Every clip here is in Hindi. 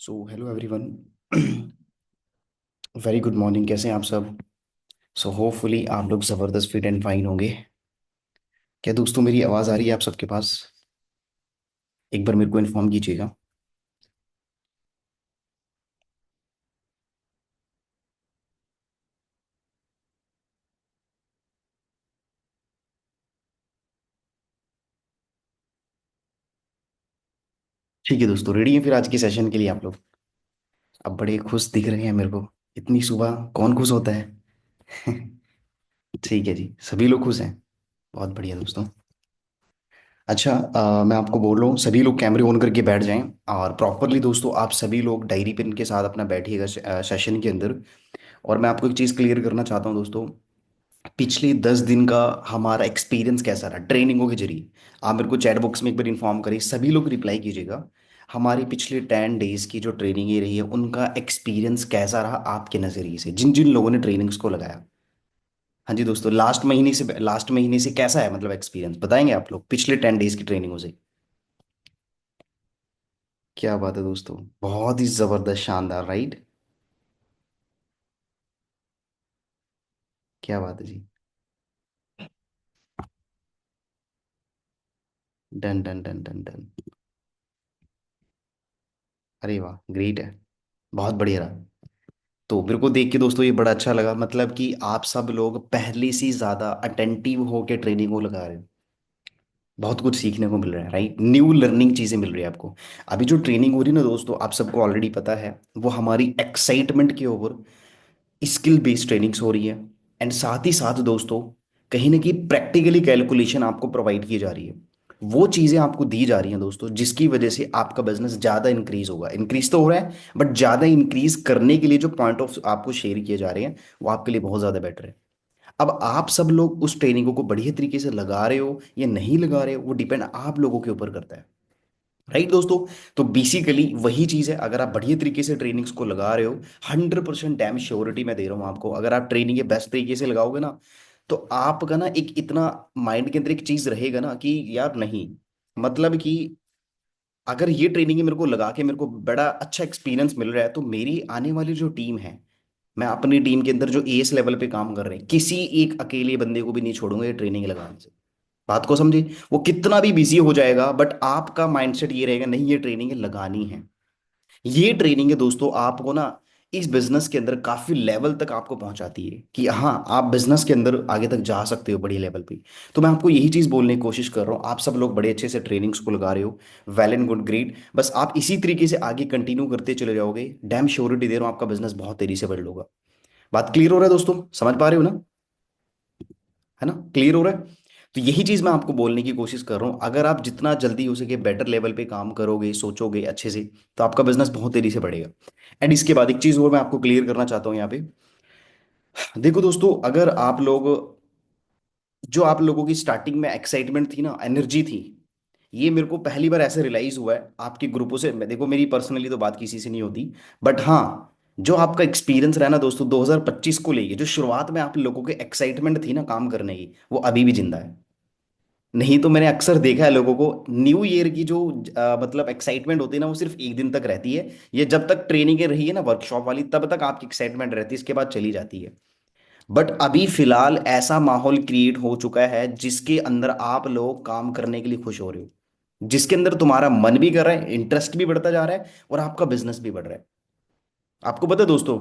So hello everyone. Very good morning. कैसे हैं आप सब? सो होपफुली आप लोग ज़बरदस्त फिट एंड फाइन होंगे। क्या दोस्तों मेरी आवाज़ आ रही है आप सबके पास? एक बार मेरे को इन्फॉर्म कीजिएगा। ठीक है दोस्तों, रेडी हैं फिर आज के सेशन के लिए आप लोग? अब बड़े खुश दिख रहे हैं मेरे को। इतनी सुबह कौन खुश होता है? ठीक है जी, सभी लोग खुश हैं। बहुत बढ़िया दोस्तों। अच्छा, मैं आपको बोल रहा हूँ सभी लोग कैमरे ऑन करके बैठ जाएं। और प्रॉपरली दोस्तों आप सभी लोग डायरी पेन के साथ अपना बैठिएगा सेशन के अंदर। और मैं आपको एक चीज़ क्लियर करना चाहता हूँ दोस्तों। पिछले 10 दिन का हमारा एक्सपीरियंस कैसा रहा ट्रेनिंगों के जरिए? आप मेरे को चैट बॉक्स में एक बार इन्फॉर्म करिए, सभी लोग रिप्लाई कीजिएगा। हमारी पिछले 10 डेज की जो ट्रेनिंग रही है उनका एक्सपीरियंस कैसा रहा आपके नज़रिए से, जिन जिन लोगों ने ट्रेनिंग्स को लगाया। हाँ जी दोस्तों, लास्ट महीने से कैसा है, मतलब एक्सपीरियंस बताएंगे आप लोग पिछले 10 डेज की ट्रेनिंगों से? क्या बात है दोस्तों, बहुत ही ज़बरदस्त, शानदार, राइट? क्या बात है जी। Done done done done done. अरे वाह, ग्रेट है। बहुत बढ़िया रहा। तो मेरे को देख के दोस्तों ये बड़ा अच्छा लगा, मतलब कि आप सब लोग पहले से ज़्यादा अटेंटिव होकर ट्रेनिंग को लगा रहे हो। बहुत कुछ सीखने को मिल रहा है, राइट? न्यू लर्निंग चीज़ें मिल रही है आपको। अभी जो ट्रेनिंग हो रही है ना दोस्तों, आप सबको ऑलरेडी पता है, वो हमारी एक्साइटमेंट के ऊपर स्किल बेस्ड ट्रेनिंग्स हो रही है। एंड साथ ही साथ दोस्तों, कहीं ना कहीं प्रैक्टिकली कैलकुलेशन आपको प्रोवाइड की जा रही है। वो चीज़ें आपको दी जा रही हैं दोस्तों, जिसकी वजह से आपका बिजनेस ज़्यादा इंक्रीज होगा। इंक्रीज तो हो रहा है, बट ज़्यादा इंक्रीज करने के लिए जो पॉइंट ऑफ आपको शेयर किए जा रहे हैं वो आपके लिए बहुत ज़्यादा बेटर है। अब आप सब लोग उस ट्रेनिंग को बढ़िया तरीके से लगा रहे हो या नहीं लगा रहे हो, वो डिपेंड आप लोगों के ऊपर करता है। राइट दोस्तों? तो बेसिकली वही चीज़ है, अगर आप बढ़िया तरीके से ट्रेनिंग्स को लगा रहे हो, 100% डैम श्योरिटी मैं दे रहा हूँ आपको, अगर आप ट्रेनिंग के बेस्ट तरीके से लगाओगे ना, तो आपका ना एक इतना माइंड के अंदर एक चीज़ रहेगा ना कि यार नहीं, मतलब कि अगर ये ट्रेनिंग मेरे को लगा के मेरे को बड़ा अच्छा एक्सपीरियंस मिल रहा है, तो मेरी आने वाली जो टीम है, मैं अपनी टीम के अंदर जो एस लेवल पे काम कर रहे हैं, किसी एक अकेले बंदे को भी नहीं छोड़ूंगा ये ट्रेनिंग लगाने से। बात को समझे? वो कितना भी बिजी हो जाएगा, बट आपका माइंडसेट ये रहेगा, नहीं ये ट्रेनिंग लगानी है। ये ट्रेनिंग है दोस्तों आपको ना इस बिजनेस के अंदर काफी लेवल तक आपको पहुंचाती है कि हाँ आप बिजनेस के अंदर आगे तक जा सकते हो बड़ी लेवल पे। तो मैं आपको यही चीज बोलने की कोशिश कर रहा हूँ, आप सब लोग बड़े अच्छे से ट्रेनिंग्स को लगा रहे हो। Well and good, great. बस आप इसी तरीके से आगे कंटिन्यू करते चले जाओगे, डैम श्योरिटी दे रहा हूँ आपका बिजनेस बहुत तेजी से बढ़ होगा। बात क्लियर हो रहा है दोस्तों? समझ पा रहे हो ना? है ना? क्लियर हो रहा है? तो यही चीज मैं आपको बोलने की कोशिश कर रहा हूँ, अगर आप जितना जल्दी हो सके बेटर लेवल पे काम करोगे, सोचोगे अच्छे से, तो आपका बिजनेस बहुत तेजी से बढ़ेगा। एंड इसके बाद एक चीज और मैं आपको क्लियर करना चाहता हूँ यहाँ पे। देखो दोस्तों, अगर आप लोग, जो आप लोगों की स्टार्टिंग में एक्साइटमेंट थी ना, एनर्जी थी, ये मेरे को पहली बार ऐसे रियलाइज हुआ है आपके ग्रुपों से। मैं देखो, मेरी पर्सनली तो बात किसी से नहीं होती, बट हाँ, जो आपका एक्सपीरियंस रहा ना दोस्तों 2025 को लेके, जो शुरुआत में आप लोगों के एक्साइटमेंट थी ना काम करने की, वो अभी भी जिंदा है। नहीं तो मैंने अक्सर देखा है लोगों को, न्यू ईयर की जो मतलब एक्साइटमेंट होती है ना, वो सिर्फ एक दिन तक रहती है। ये जब तक ट्रेनिंग रही है ना वर्कशॉप वाली, तब तक आपकी एक्साइटमेंट रहती है, इसके बाद चली जाती है। बट अभी फिलहाल ऐसा माहौल क्रिएट हो चुका है जिसके अंदर आप लोग काम करने के लिए खुश हो रहे हो, जिसके अंदर तुम्हारा मन भी कर रहा है, इंटरेस्ट भी बढ़ता जा रहा है, और आपका बिजनेस भी बढ़ रहा है। आपको पता है दोस्तों,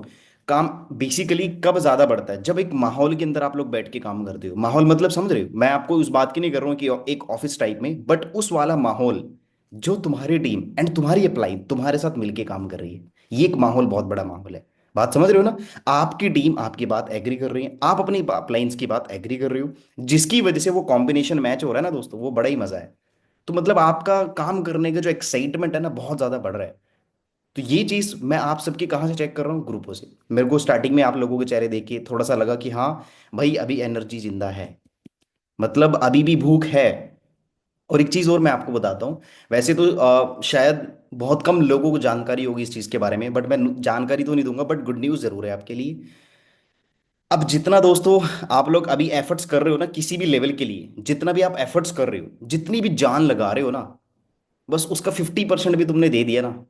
काम बेसिकली कब ज्यादा बढ़ता है? जब एक माहौल के अंदर आप लोग बैठ के काम करते हो। माहौल मतलब समझ रहे हो? मैं आपको उस बात की नहीं कर रहा हूँ कि एक ऑफिस टाइप में, बट उस वाला माहौल जो तुम्हारी टीम एंड तुम्हारी अप्लाई तुम्हारे साथ मिलके काम कर रही है, ये एक माहौल बहुत बड़ा माहौल है। बात समझ रहे हो ना? आपकी टीम आपकी बात एग्री कर रही है, आप अपनी अप्लाइंस की बात एग्री कर रहे हो, जिसकी वजह से वो कॉम्बिनेशन मैच हो रहा है ना दोस्तों, वो बड़ा ही मजा है। तो मतलब आपका काम करने का जो एक्साइटमेंट है ना, बहुत ज्यादा बढ़ रहा है। तो ये चीज मैं आप सबकी कहाँ से चेक कर रहा हूँ? ग्रुपों से। मेरे को स्टार्टिंग में आप लोगों के चेहरे देख के थोड़ा सा लगा कि हाँ भाई, अभी एनर्जी जिंदा है, मतलब अभी भी भूख है। और एक चीज और मैं आपको बताता हूँ, वैसे तो शायद बहुत कम लोगों को जानकारी होगी इस चीज के बारे में, बट मैं जानकारी तो नहीं दूंगा, बट गुड न्यूज जरूर है आपके लिए। अब जितना दोस्तों आप लोग अभी एफर्ट्स कर रहे हो ना किसी भी लेवल के लिए, जितना भी आप एफर्ट्स कर रहे हो, जितनी भी जान लगा रहे हो ना, बस उसका 50% भी तुमने दे दिया ना,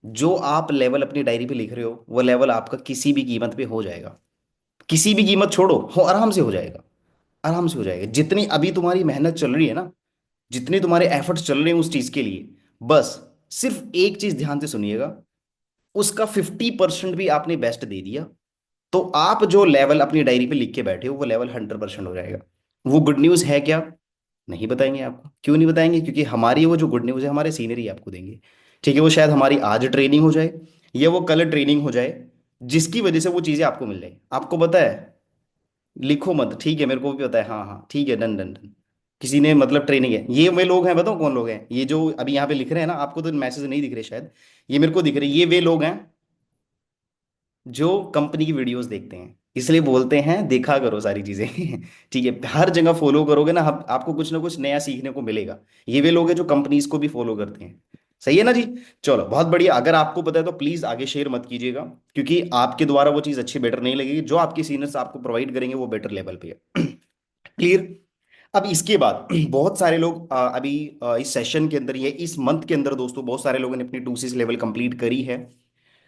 जो आप लेवल अपनी डायरी पे लिख रहे हो वो लेवल आपका किसी भी कीमत पे हो जाएगा। किसी भी कीमत छोड़ो, हो आराम से हो जाएगा। आराम से हो जाएगा। जितनी अभी तुम्हारी मेहनत चल रही है ना, जितने तुम्हारे एफर्ट्स चल रहे हैं उस चीज के लिए, बस सिर्फ एक चीज ध्यान से सुनिएगा, उसका 50% भी आपने बेस्ट दे दिया, तो आप जो लेवल अपनी डायरी पे लिख के बैठे हो वो लेवल 100% हो जाएगा। वो गुड न्यूज़ है क्या? नहीं बताएंगे आपको। क्यों नहीं बताएंगे? क्योंकि हमारी वो जो गुड न्यूज़ है हमारे सीनियर ही आपको देंगे। ठीक है, वो शायद हमारी आज ट्रेनिंग हो जाए या वो कल ट्रेनिंग हो जाए, जिसकी वजह से वो चीज़ें आपको मिल जाए। आपको पता है, लिखो मत, ठीक है, मेरे को भी पता है, हाँ हाँ ठीक है, डन डन डन। किसी ने मतलब ट्रेनिंग है, ये वे लोग हैं, बताओ कौन लोग हैं ये जो अभी यहाँ पे लिख रहे हैं ना, आपको तो मैसेज नहीं दिख रहे शायद, ये मेरे को दिख रहे, ये वे लोग हैं जो कंपनी की वीडियोस देखते हैं, इसलिए बोलते हैं देखा करो सारी चीजें। ठीक है, हर जगह फॉलो करोगे ना, आपको कुछ ना कुछ नया सीखने को मिलेगा। ये वे लोग हैं जो कंपनीज को भी फॉलो करते हैं। सही है ना जी? चलो बहुत बढ़िया। अगर आपको पता है तो प्लीज आगे शेयर मत कीजिएगा, क्योंकि आपके द्वारा वो चीज अच्छी बेटर नहीं लगेगी। जो आपके सीनियर्स आपको प्रोवाइड करेंगे वो बेटर लेवल पे है। क्लियर? अब इसके बाद बहुत सारे लोग अभी इस सेशन के अंदर, ये इस मंथ के अंदर दोस्तों, बहुत सारे लोगों ने अपनी 2C लेवल कंप्लीट करी है।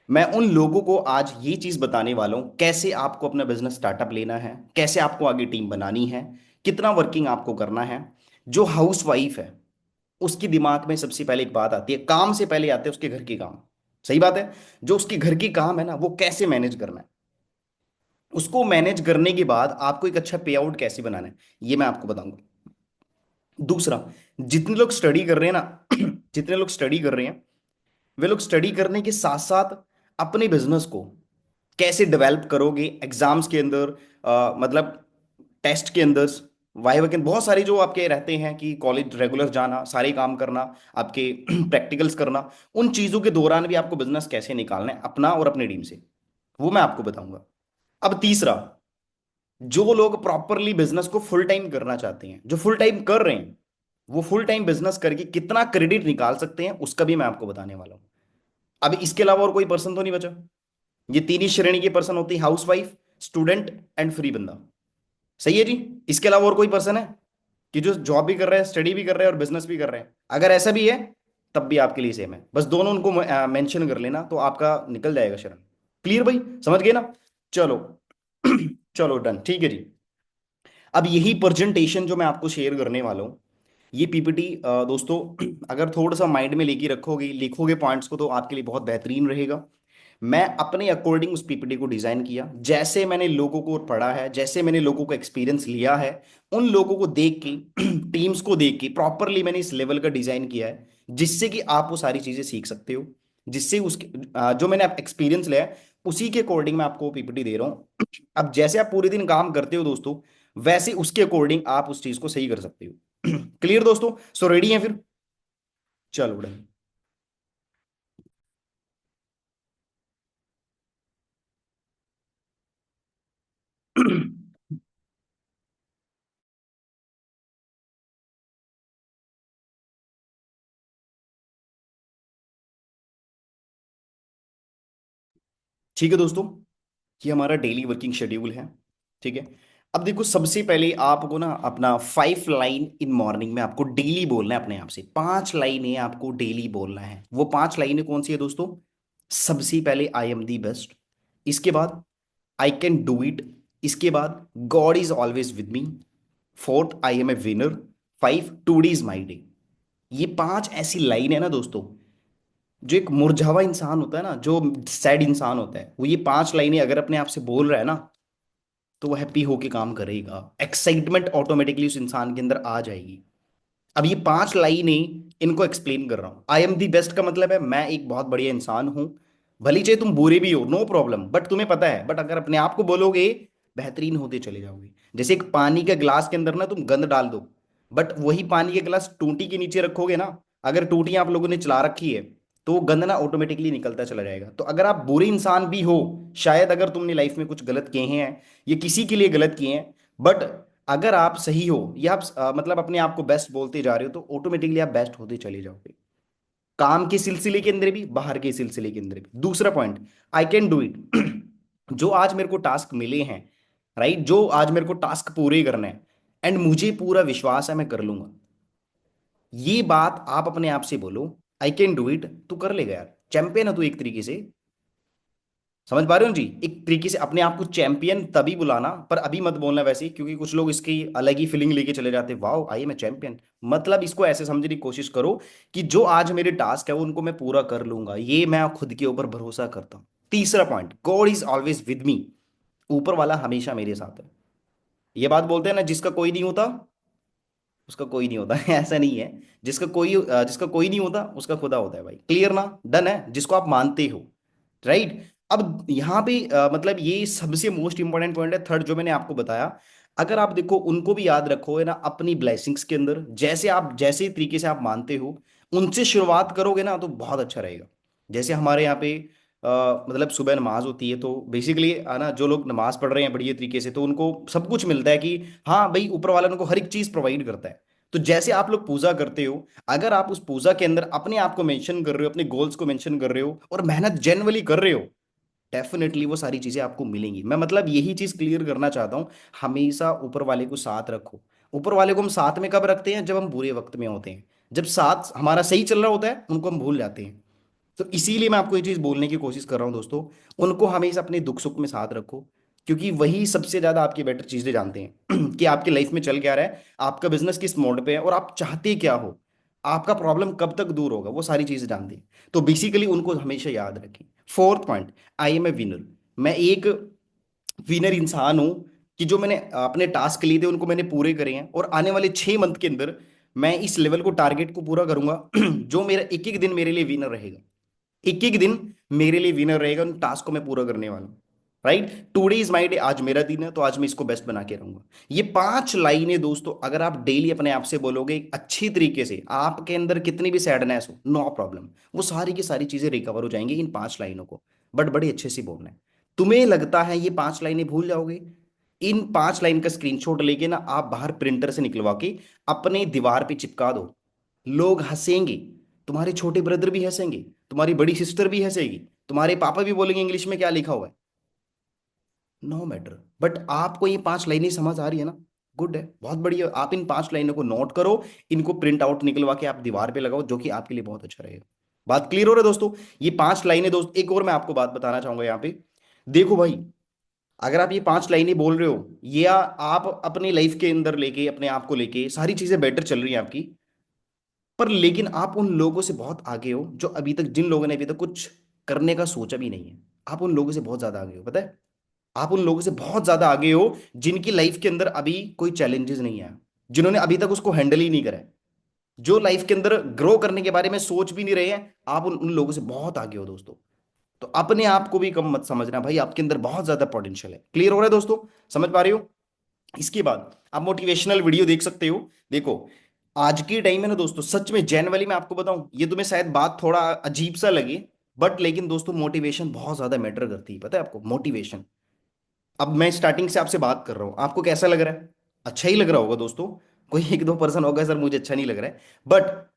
मैं उन लोगों को आज ये चीज बताने वाला हूं, कैसे आपको अपना बिजनेस स्टार्टअप लेना है, कैसे आपको आगे टीम बनानी है, कितना वर्किंग आपको करना है। जो हाउस वाइफ है उसके दिमाग में सबसे पहले एक बात आती है, काम से पहले आते हैं उसके घर के काम। सही बात है। जो उसके घर के काम है ना, वो कैसे मैनेज करना है, उसको मैनेज करने के बाद आपको एक अच्छा पे आउट कैसे बनाना है, ये मैं आपको बताऊंगा। दूसरा, जितने लोग स्टडी कर रहे हैं ना, जितने लोग स्टडी कर रहे हैं, वे लोग स्टडी करने के साथ साथ अपने बिजनेस को कैसे डेवलप करोगे एग्जाम्स के अंदर, मतलब टेस्ट के अंदर, वाइवा के, बहुत सारी जो आपके रहते हैं कि कॉलेज रेगुलर जाना, सारे काम करना, आपके प्रैक्टिकल्स करना, उन चीजों के दौरान भी आपको बिजनेस कैसे निकालना है अपना और अपनी टीम से, वो मैं आपको बताऊंगा। अब तीसरा, जो लोग प्रॉपरली बिजनेस को फुल टाइम करना चाहते हैं, जो फुल टाइम कर रहे हैं, वो फुल टाइम बिजनेस करके कितना क्रेडिट निकाल सकते हैं उसका भी मैं आपको बताने वाला हूं। अब इसके अलावा और कोई पर्सन तो नहीं बचा। ये तीन ही श्रेणी के पर्सन होती है, house wife, student and free बंदा। सही है जी? इसके अलावा और कोई पर्सन है कि जो जॉब भी कर रहा है, स्टडी भी कर रहा है और बिजनेस भी कर रहे हैं? अगर ऐसा भी है तब भी आपके लिए सेम है, बस दोनों उनको मेंशन कर लेना तो आपका निकल जाएगा शरण। क्लियर भाई? समझ गए ना? चलो। चलो डन, ठीक है जी। अब यही प्रेजेंटेशन जो मैं आपको शेयर करने वाला हूँ, ये पीपीटी दोस्तों, अगर थोड़ा सा माइंड में लेके रखोगे, लिखोगे पॉइंट्स को, तो आपके लिए बहुत बेहतरीन रहेगा। मैं अपने अकॉर्डिंग उस पीपीटी को डिजाइन किया, जैसे मैंने लोगों को पढ़ा है, जैसे मैंने लोगों को एक्सपीरियंस लिया है, उन लोगों को देख के, टीम्स को देख के प्रॉपरली मैंने इस लेवल का डिजाइन किया है, जिससे कि आप वो सारी चीजें सीख सकते हो। जिससे उसके जो मैंने एक्सपीरियंस लिया है उसी के अकॉर्डिंग मैं आपको पीपीटी दे रहा हूँ। अब जैसे आप पूरे दिन काम करते हो दोस्तों, वैसे उसके अकॉर्डिंग आप उस चीज को सही कर सकते हो। क्लियर दोस्तों? सो रेडी हैं फिर? चलो डन। ठीक है दोस्तों, ये हमारा डेली वर्किंग शेड्यूल है। ठीक है। अब देखो, सबसे पहले आपको ना अपना 5 लाइन इन मॉर्निंग में आपको डेली बोलना है, अपने आप से 5 लाइनें आपको डेली बोलना है। वो 5 लाइनें कौन सी है दोस्तों? सबसे पहले आई एम दी बेस्ट, इसके बाद आई कैन डू इट, इसके बाद God is always with me, fourth I am a winner, 5 today is my day. ये 5 ऐसी लाइन है ना दोस्तों, जो एक मुरझावा इंसान होता है ना, जो सैड इंसान होता है, वो ये 5 लाइनें अगर अपने आप से बोल रहा है ना, तो वो हैप्पी होके काम करेगा, एक्साइटमेंट ऑटोमेटिकली उस इंसान के अंदर आ जाएगी। अब ये 5 लाइनें इनको एक्सप्लेन कर रहा हूं। आई एम दी बेस्ट का मतलब है मैं एक बहुत बढ़िया इंसान हूं। भले चाहे तुम बुरे भी हो, नो प्रॉब्लम, बट तुम्हें पता है, बट अगर अपने आप को बोलोगे बेहतरीन होते चले जाओगे। जैसे एक पानी के गिलास के अंदर ना तुम गंद डाल दो, बट वही पानी के गिलास टूटी के नीचे रखोगे ना, अगर टूटियां आप लोगों ने चला रखी है, तो वो गंद ना ऑटोमेटिकली निकलता चला जाएगा। तो अगर आप बुरे इंसान भी हो, शायद अगर तुमने लाइफ में कुछ गलत किए हैं, ये किसी के लिए गलत किए हैं, बट अगर आप सही हो या आप मतलब अपने आप को बेस्ट बोलते जा रहे हो, तो ऑटोमेटिकली आप बेस्ट होते चले जाओगे, काम के सिलसिले के अंदर भी, बाहर के सिलसिले के अंदर भी। दूसरा point, I can do it. जो आज मेरे को टास्क मिले हैं, राइट, जो आज मेरे को टास्क पूरे करने हैं, एंड मुझे पूरा विश्वास है मैं कर लूंगा। ये बात आप अपने आप से बोलो, आई कैन डू इट, तू कर लेगा यार। चैंपियन है तू एक तरीके से। समझ पा रहे हो जी, एक तरीके से अपने आप को चैंपियन तभी बुलाना, पर अभी मत बोलना वैसे ही, क्योंकि कुछ लोग इसकी अलग ही फीलिंग लेके चले जाते हैं, wow I am a champion. मतलब इसको ऐसे समझने की कोशिश करो कि जो आज मेरे टास्क है वो उनको मैं पूरा कर लूंगा, ये मैं खुद के ऊपर भरोसा करता हूँ। तीसरा point, God is always with मी। ऊपर वाला हमेशा मेरे साथ है। ये बात बोलते हैं ना, जिसका कोई नहीं होता उसका कोई नहीं होता। ऐसा नहीं है। जिसका कोई नहीं होता उसका खुदा होता है भाई। क्लियर ना, डन है जिसको आप मानते हो। राइट। अब यहाँ पे मतलब ये सबसे मोस्ट इंपॉर्टेंट पॉइंट है थर्ड जो मैंने आपको बताया। अगर आप देखो उनको भी याद रखो है ना, अपनी ब्लेसिंग्स के अंदर जैसे तरीके से आप मानते हो उनसे शुरुआत करोगे ना तो बहुत अच्छा रहेगा। जैसे हमारे यहाँ पे मतलब सुबह नमाज होती है, तो बेसिकली ना जो लोग नमाज पढ़ रहे हैं बढ़िया तरीके से, तो उनको सब कुछ मिलता है कि हाँ भाई ऊपर वाला उनको हर एक चीज प्रोवाइड करता है। तो जैसे आप लोग पूजा करते हो, अगर आप उस पूजा के अंदर अपने आप को मेंशन कर रहे हो, अपने गोल्स को मेंशन कर रहे हो और मेहनत जेन्युइनली कर रहे हो, डेफिनेटली वो सारी चीजें आपको मिलेंगी। मैं मतलब यही चीज क्लियर करना चाहता हूँ। हमेशा ऊपर वाले को साथ रखो। ऊपर वाले को हम साथ में कब रखते हैं? जब हम बुरे वक्त में होते हैं। जब साथ हमारा सही चल रहा होता है उनको हम भूल जाते हैं। तो इसीलिए मैं आपको ये चीज बोलने की कोशिश कर रहा हूं दोस्तों, उनको हमेशा अपने दुख सुख में साथ रखो, क्योंकि वही सबसे ज्यादा आपकी बेटर चीजें जानते हैं कि आपकी लाइफ में चल क्या रहा है, आपका बिजनेस किस मोड पे है और आप चाहते क्या हो, आपका प्रॉब्लम कब तक दूर होगा, वो सारी चीजें जानते हैं। तो बेसिकली उनको हमेशा याद रखें। Fourth point, I am a winner. मैं एक विनर इंसान हूं कि जो मैंने अपने टास्क लिए थे उनको मैंने पूरे करे हैं, और आने वाले 6 मंथ के अंदर मैं इस लेवल को टारगेट को पूरा करूंगा जो मेरा एक एक दिन मेरे लिए विनर रहेगा। एक एक दिन मेरे लिए विनर रहेगा उन टास्क को मैं पूरा करने वाला हूं। Right. Today is my day, आज मेरा दिन है तो आज मैं इसको बेस्ट बना के रहूंगा। ये 5 लाइनें दोस्तों अगर आप डेली अपने आप से बोलोगे एक अच्छी तरीके से, आपके अंदर कितनी भी सैडनेस हो, नो प्रॉब्लम, वो सारी की सारी चीजें रिकवर हो जाएंगी इन 5 लाइनों को। बट बड़े अच्छे से बोलना है। तुम्हें लगता है ये 5 लाइनें भूल जाओगे? इन 5 लाइन का स्क्रीनशॉट लेके ना आप बाहर प्रिंटर से निकलवा के अपने दीवार पे चिपका दो। लोग हंसेंगे, तुम्हारे छोटे ब्रदर भी हंसेंगे, तुम्हारी बड़ी सिस्टर भी हंसेगी, तुम्हारे पापा भी बोलेंगे इंग्लिश में क्या लिखा हुआ है, नो मैटर। बट आपको ये 5 लाइनें समझ आ रही है ना? गुड है, बहुत बढ़िया। आप इन 5 लाइनों को नोट करो, इनको प्रिंट आउट निकलवा के आप दीवार पे लगाओ, जो कि आपके लिए बहुत अच्छा रहेगा। बात क्लियर हो रहा है दोस्तों? ये 5 लाइनें दोस्त, एक और मैं आपको बात बताना चाहूंगा यहाँ पे। देखो भाई, अगर आप ये 5 लाइनें बोल रहे हो या आप अपनी लाइफ के अंदर लेके अपने आप को लेके सारी चीजें बेटर चल रही हैं आपकी, पर लेकिन आप उन लोगों से बहुत आगे हो जो अभी तक, जिन लोगों ने अभी तक कुछ करने का सोचा भी नहीं है। आप उन लोगों से बहुत ज्यादा आगे हो, पता है? आप उन लोगों से बहुत ज्यादा आगे हो जिनकी लाइफ के अंदर अभी कोई चैलेंजेस नहीं आया, जिन्होंने अभी तक उसको हैंडल ही नहीं करा है, जो लाइफ के अंदर ग्रो करने के बारे में सोच भी नहीं रहे हैं। आप उन लोगों से बहुत आगे हो दोस्तों। तो अपने आप को भी कम मत समझना भाई, आपके अंदर बहुत ज्यादा पोटेंशियल है। क्लियर हो रहा है दोस्तों? समझ पा रहे हो? इसके बाद आप मोटिवेशनल वीडियो देख सकते हो। देखो, आज की टाइम में ना दोस्तों, सच में जेनुअली मैं आपको बताऊं, ये तुम्हें शायद बात थोड़ा अजीब सा लगे, बट लेकिन दोस्तों मोटिवेशन बहुत ज्यादा मैटर करती है, पता है आपको? मोटिवेशन। अब मैं स्टार्टिंग से आपसे बात कर रहा हूं, आपको कैसा लग रहा है? अच्छा ही लग रहा होगा दोस्तों। कोई एक दो पर्सन होगा सर मुझे अच्छा नहीं लग रहा है, बट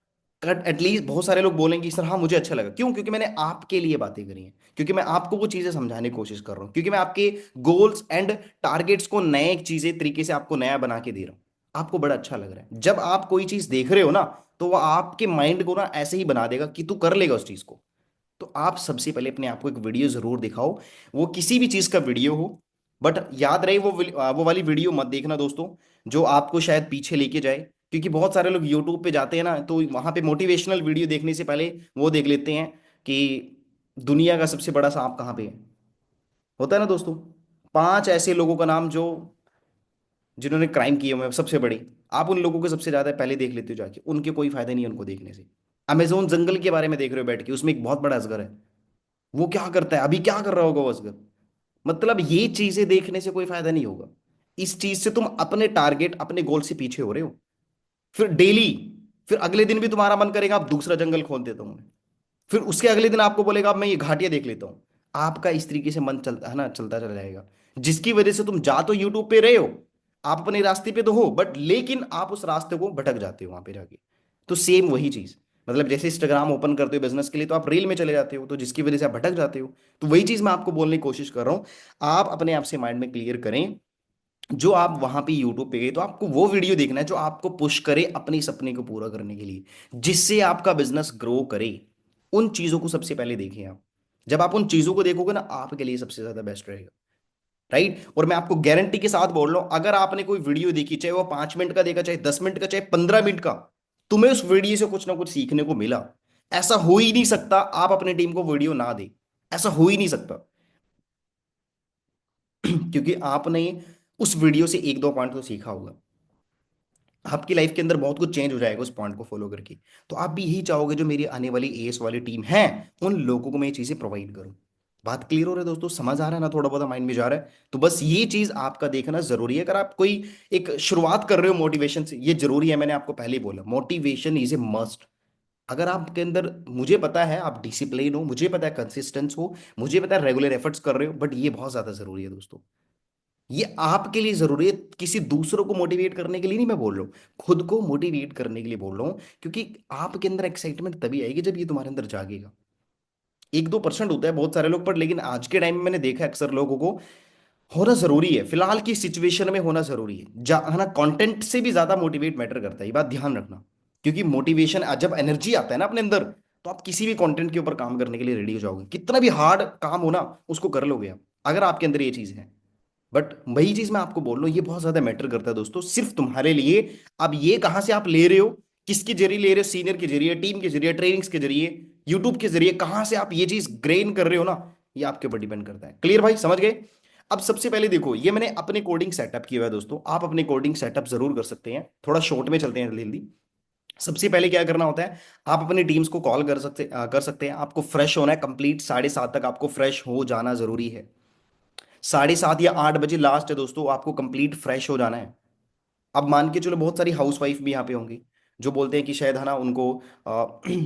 एटलीस्ट बहुत सारे लोग बोलेंगे सर हाँ मुझे अच्छा लगा। क्यों? क्योंकि मैंने आपके लिए बातें करी हैं, क्योंकि मैं आपको वो चीजें समझाने की कोशिश कर रहा हूँ, क्योंकि मैं आपके गोल्स एंड टारगेट्स को नए चीजें तरीके से आपको नया बना के दे रहा हूँ। आपको बड़ा अच्छा लग रहा है जब आप कोई चीज देख रहे हो ना, तो वो आपके माइंड को ना ऐसे ही बना देगा कि तू कर लेगा उस चीज को। तो आप सबसे पहले अपने आप को एक वीडियो जरूर दिखाओ, वो किसी भी चीज का वीडियो हो, बट याद रहे वो वाली वीडियो मत देखना दोस्तों जो आपको शायद पीछे लेके जाए। क्योंकि बहुत सारे लोग यूट्यूब पे जाते हैं ना, तो वहां पे मोटिवेशनल वीडियो देखने से पहले वो देख लेते हैं कि दुनिया का सबसे बड़ा सांप कहाँ पे है। होता है ना दोस्तों, 5 ऐसे लोगों का नाम जो जिन्होंने क्राइम किए हुए हैं सबसे बड़ी, आप उन लोगों को सबसे ज्यादा पहले देख लेते हो जाके, उनके कोई फायदा नहीं है उनको देखने से। अमेजोन जंगल के बारे में देख रहे हो बैठ के, उसमें एक बहुत बड़ा अजगर है, वो क्या करता है, अभी क्या कर रहा होगा वो असगर। मतलब ये चीजें देखने से कोई फायदा नहीं होगा। इस चीज से तुम अपने टारगेट अपने गोल से पीछे हो रहे हो। फिर डेली, फिर अगले दिन भी तुम्हारा मन करेगा आप दूसरा जंगल खोल देता हूं मैं, फिर उसके अगले दिन आपको बोलेगा अब मैं ये घाटियां देख लेता हूं। आपका इस तरीके से मन चलता है ना, चलता चला जाएगा, जिसकी वजह से तुम जा तो यूट्यूब पे रहे हो, आप अपने रास्ते पे तो हो, बट लेकिन आप उस रास्ते को भटक जाते हो वहां पे जाके। तो सेम वही चीज, मतलब जैसे इंस्टाग्राम ओपन करते हो बिजनेस के लिए, तो आप रील में चले जाते हो, तो जिसकी वजह से आप भटक जाते हो। तो वही चीज मैं आपको बोलने की कोशिश कर रहा हूं। आप अपने आप से माइंड में क्लियर करें, जो आप वहां पे यूट्यूब पे गए तो आपको वो वीडियो देखना है जो आपको पुश करे अपने सपने को पूरा करने के लिए, जिससे आपका बिजनेस ग्रो करे। उन चीजों को सबसे पहले देखें आप। जब आप उन चीजों को देखोगे ना, आपके लिए सबसे ज्यादा बेस्ट रहेगा। राइट। और मैं आपको गारंटी के साथ बोल रहा हूं, अगर आपने कोई वीडियो देखी, चाहे वो 5 मिनट का देखा, चाहे 10 मिनट का, चाहे 15 मिनट का, तुम्हें उस वीडियो से कुछ ना कुछ सीखने को मिला। ऐसा हो ही नहीं सकता आप अपनी टीम को वीडियो ना दे। ऐसा हो ही नहीं सकता। क्योंकि आपने उस वीडियो से एक दो पॉइंट तो सीखा होगा। आपकी लाइफ के अंदर बहुत कुछ चेंज हो जाएगा उस पॉइंट को फॉलो करके। तो आप भी यही चाहोगे जो मेरी आने वाली एएस वाली टीम है, उन लोगों को मैं ये चीजें प्रोवाइड करूं। बात क्लियर हो रहा है दोस्तों? समझ आ रहा है ना? थोड़ा बहुत माइंड में जा रहा है? तो बस ये चीज आपका देखना जरूरी है। अगर आप कोई एक शुरुआत कर रहे हो मोटिवेशन से, ये जरूरी है। मैंने आपको पहले ही बोला, मोटिवेशन इज ए मस्ट। अगर आपके अंदर, मुझे पता है आप डिसिप्लिन हो, मुझे पता है कंसिस्टेंस हो, मुझे पता है रेगुलर एफर्ट्स कर रहे हो, बट ये बहुत ज्यादा जरूरी है दोस्तों। ये आपके लिए जरूरी है। किसी दूसरों को मोटिवेट करने के लिए नहीं मैं बोल रहा हूँ, खुद को मोटिवेट करने के लिए बोल रहा हूँ। क्योंकि आपके अंदर एक्साइटमेंट तभी आएगी जब ये तुम्हारे अंदर जागेगा। 1-2% होता है बहुत सारे लोग पर, लेकिन आज के टाइम में मैंने देखा है अक्सर लोगों को होना जरूरी है। फिलहाल की सिचुएशन में होना जरूरी है। है ना? कंटेंट से भी ज्यादा मोटिवेट मैटर करता है, ये बात ध्यान रखना। क्योंकि मोटिवेशन, जब एनर्जी आता है ना अपने अंदर, तो आप किसी भी कंटेंट के ऊपर काम करने के लिए रेडी हो जाओगे। कितना भी हार्ड काम हो ना, उसको कर लोगे आप, अगर आपके अंदर ये चीज है। बट वही चीज मैं आपको बोल रहा हूँ, ये बहुत ज्यादा मैटर करता है दोस्तों, सिर्फ तुम्हारे लिए। अब ये कहां से आप ले रहे हो, किसके जरिए ले रहे हो? सीनियर के जरिए, टीम के जरिए, ट्रेनिंग्स के जरिए, यूट्यूब के जरिए, कहां से आप ये चीज ग्रेन कर रहे हो ना, ये आपके ऊपर डिपेंड करता है। क्लियर भाई? समझ गए? अब सबसे पहले देखो, ये मैंने अपने कोडिंग सेटअप किया हुआ है दोस्तों। आप अपने कोडिंग सेटअप जरूर कर सकते हैं। थोड़ा शॉर्ट में चलते हैं जल्दी जल्दी। सबसे पहले क्या करना होता है, आप अपनी टीम्स को कॉल कर सकते हैं। आपको फ्रेश होना है, कंप्लीट 7:30 तक आपको फ्रेश हो जाना जरूरी है। 7:30 या 8 बजे लास्ट है दोस्तों, आपको कंप्लीट फ्रेश हो जाना है। अब मान के चलो, बहुत सारी हाउस वाइफ भी यहाँ पे होंगी जो बोलते हैं कि शायद, है ना, उनको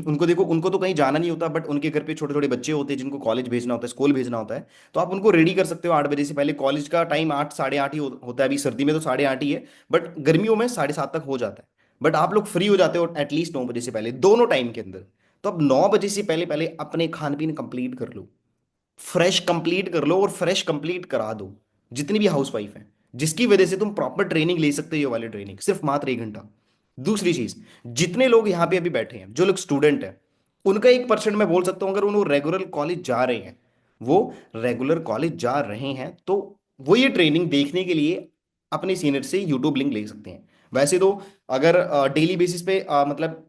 उनको देखो, उनको तो कहीं जाना नहीं होता, बट उनके घर पे छोटे छोटे बच्चे होते हैं जिनको कॉलेज भेजना होता है, स्कूल भेजना होता है। तो आप उनको रेडी कर सकते हो 8 बजे से पहले। कॉलेज का टाइम 8, 8:30 ही होता है। अभी सर्दी में तो 8:30 ही है, बट गर्मियों में 7:30 तक हो जाता है। बट आप लोग फ्री हो जाते हो एटलीस्ट 9 बजे से पहले, दोनों टाइम के अंदर। तो अब 9 बजे से पहले पहले अपने खान पीन कंप्लीट कर लो, फ्रेश कंप्लीट कर लो और फ्रेश कंप्लीट करा दो जितनी भी हाउस वाइफ है, जिसकी वजह से तुम प्रॉपर ट्रेनिंग ले सकते हो। ये वाली ट्रेनिंग सिर्फ मात्र 1 घंटा। दूसरी चीज, जितने लोग यहाँ पे अभी बैठे हैं, जो लोग स्टूडेंट हैं, उनका 1% मैं बोल सकता हूँ, अगर वो रेगुलर कॉलेज जा रहे हैं, वो रेगुलर कॉलेज जा रहे हैं, तो वो ये ट्रेनिंग देखने के लिए अपने सीनियर से यूट्यूब लिंक ले सकते हैं। वैसे तो अगर डेली बेसिस पे मतलब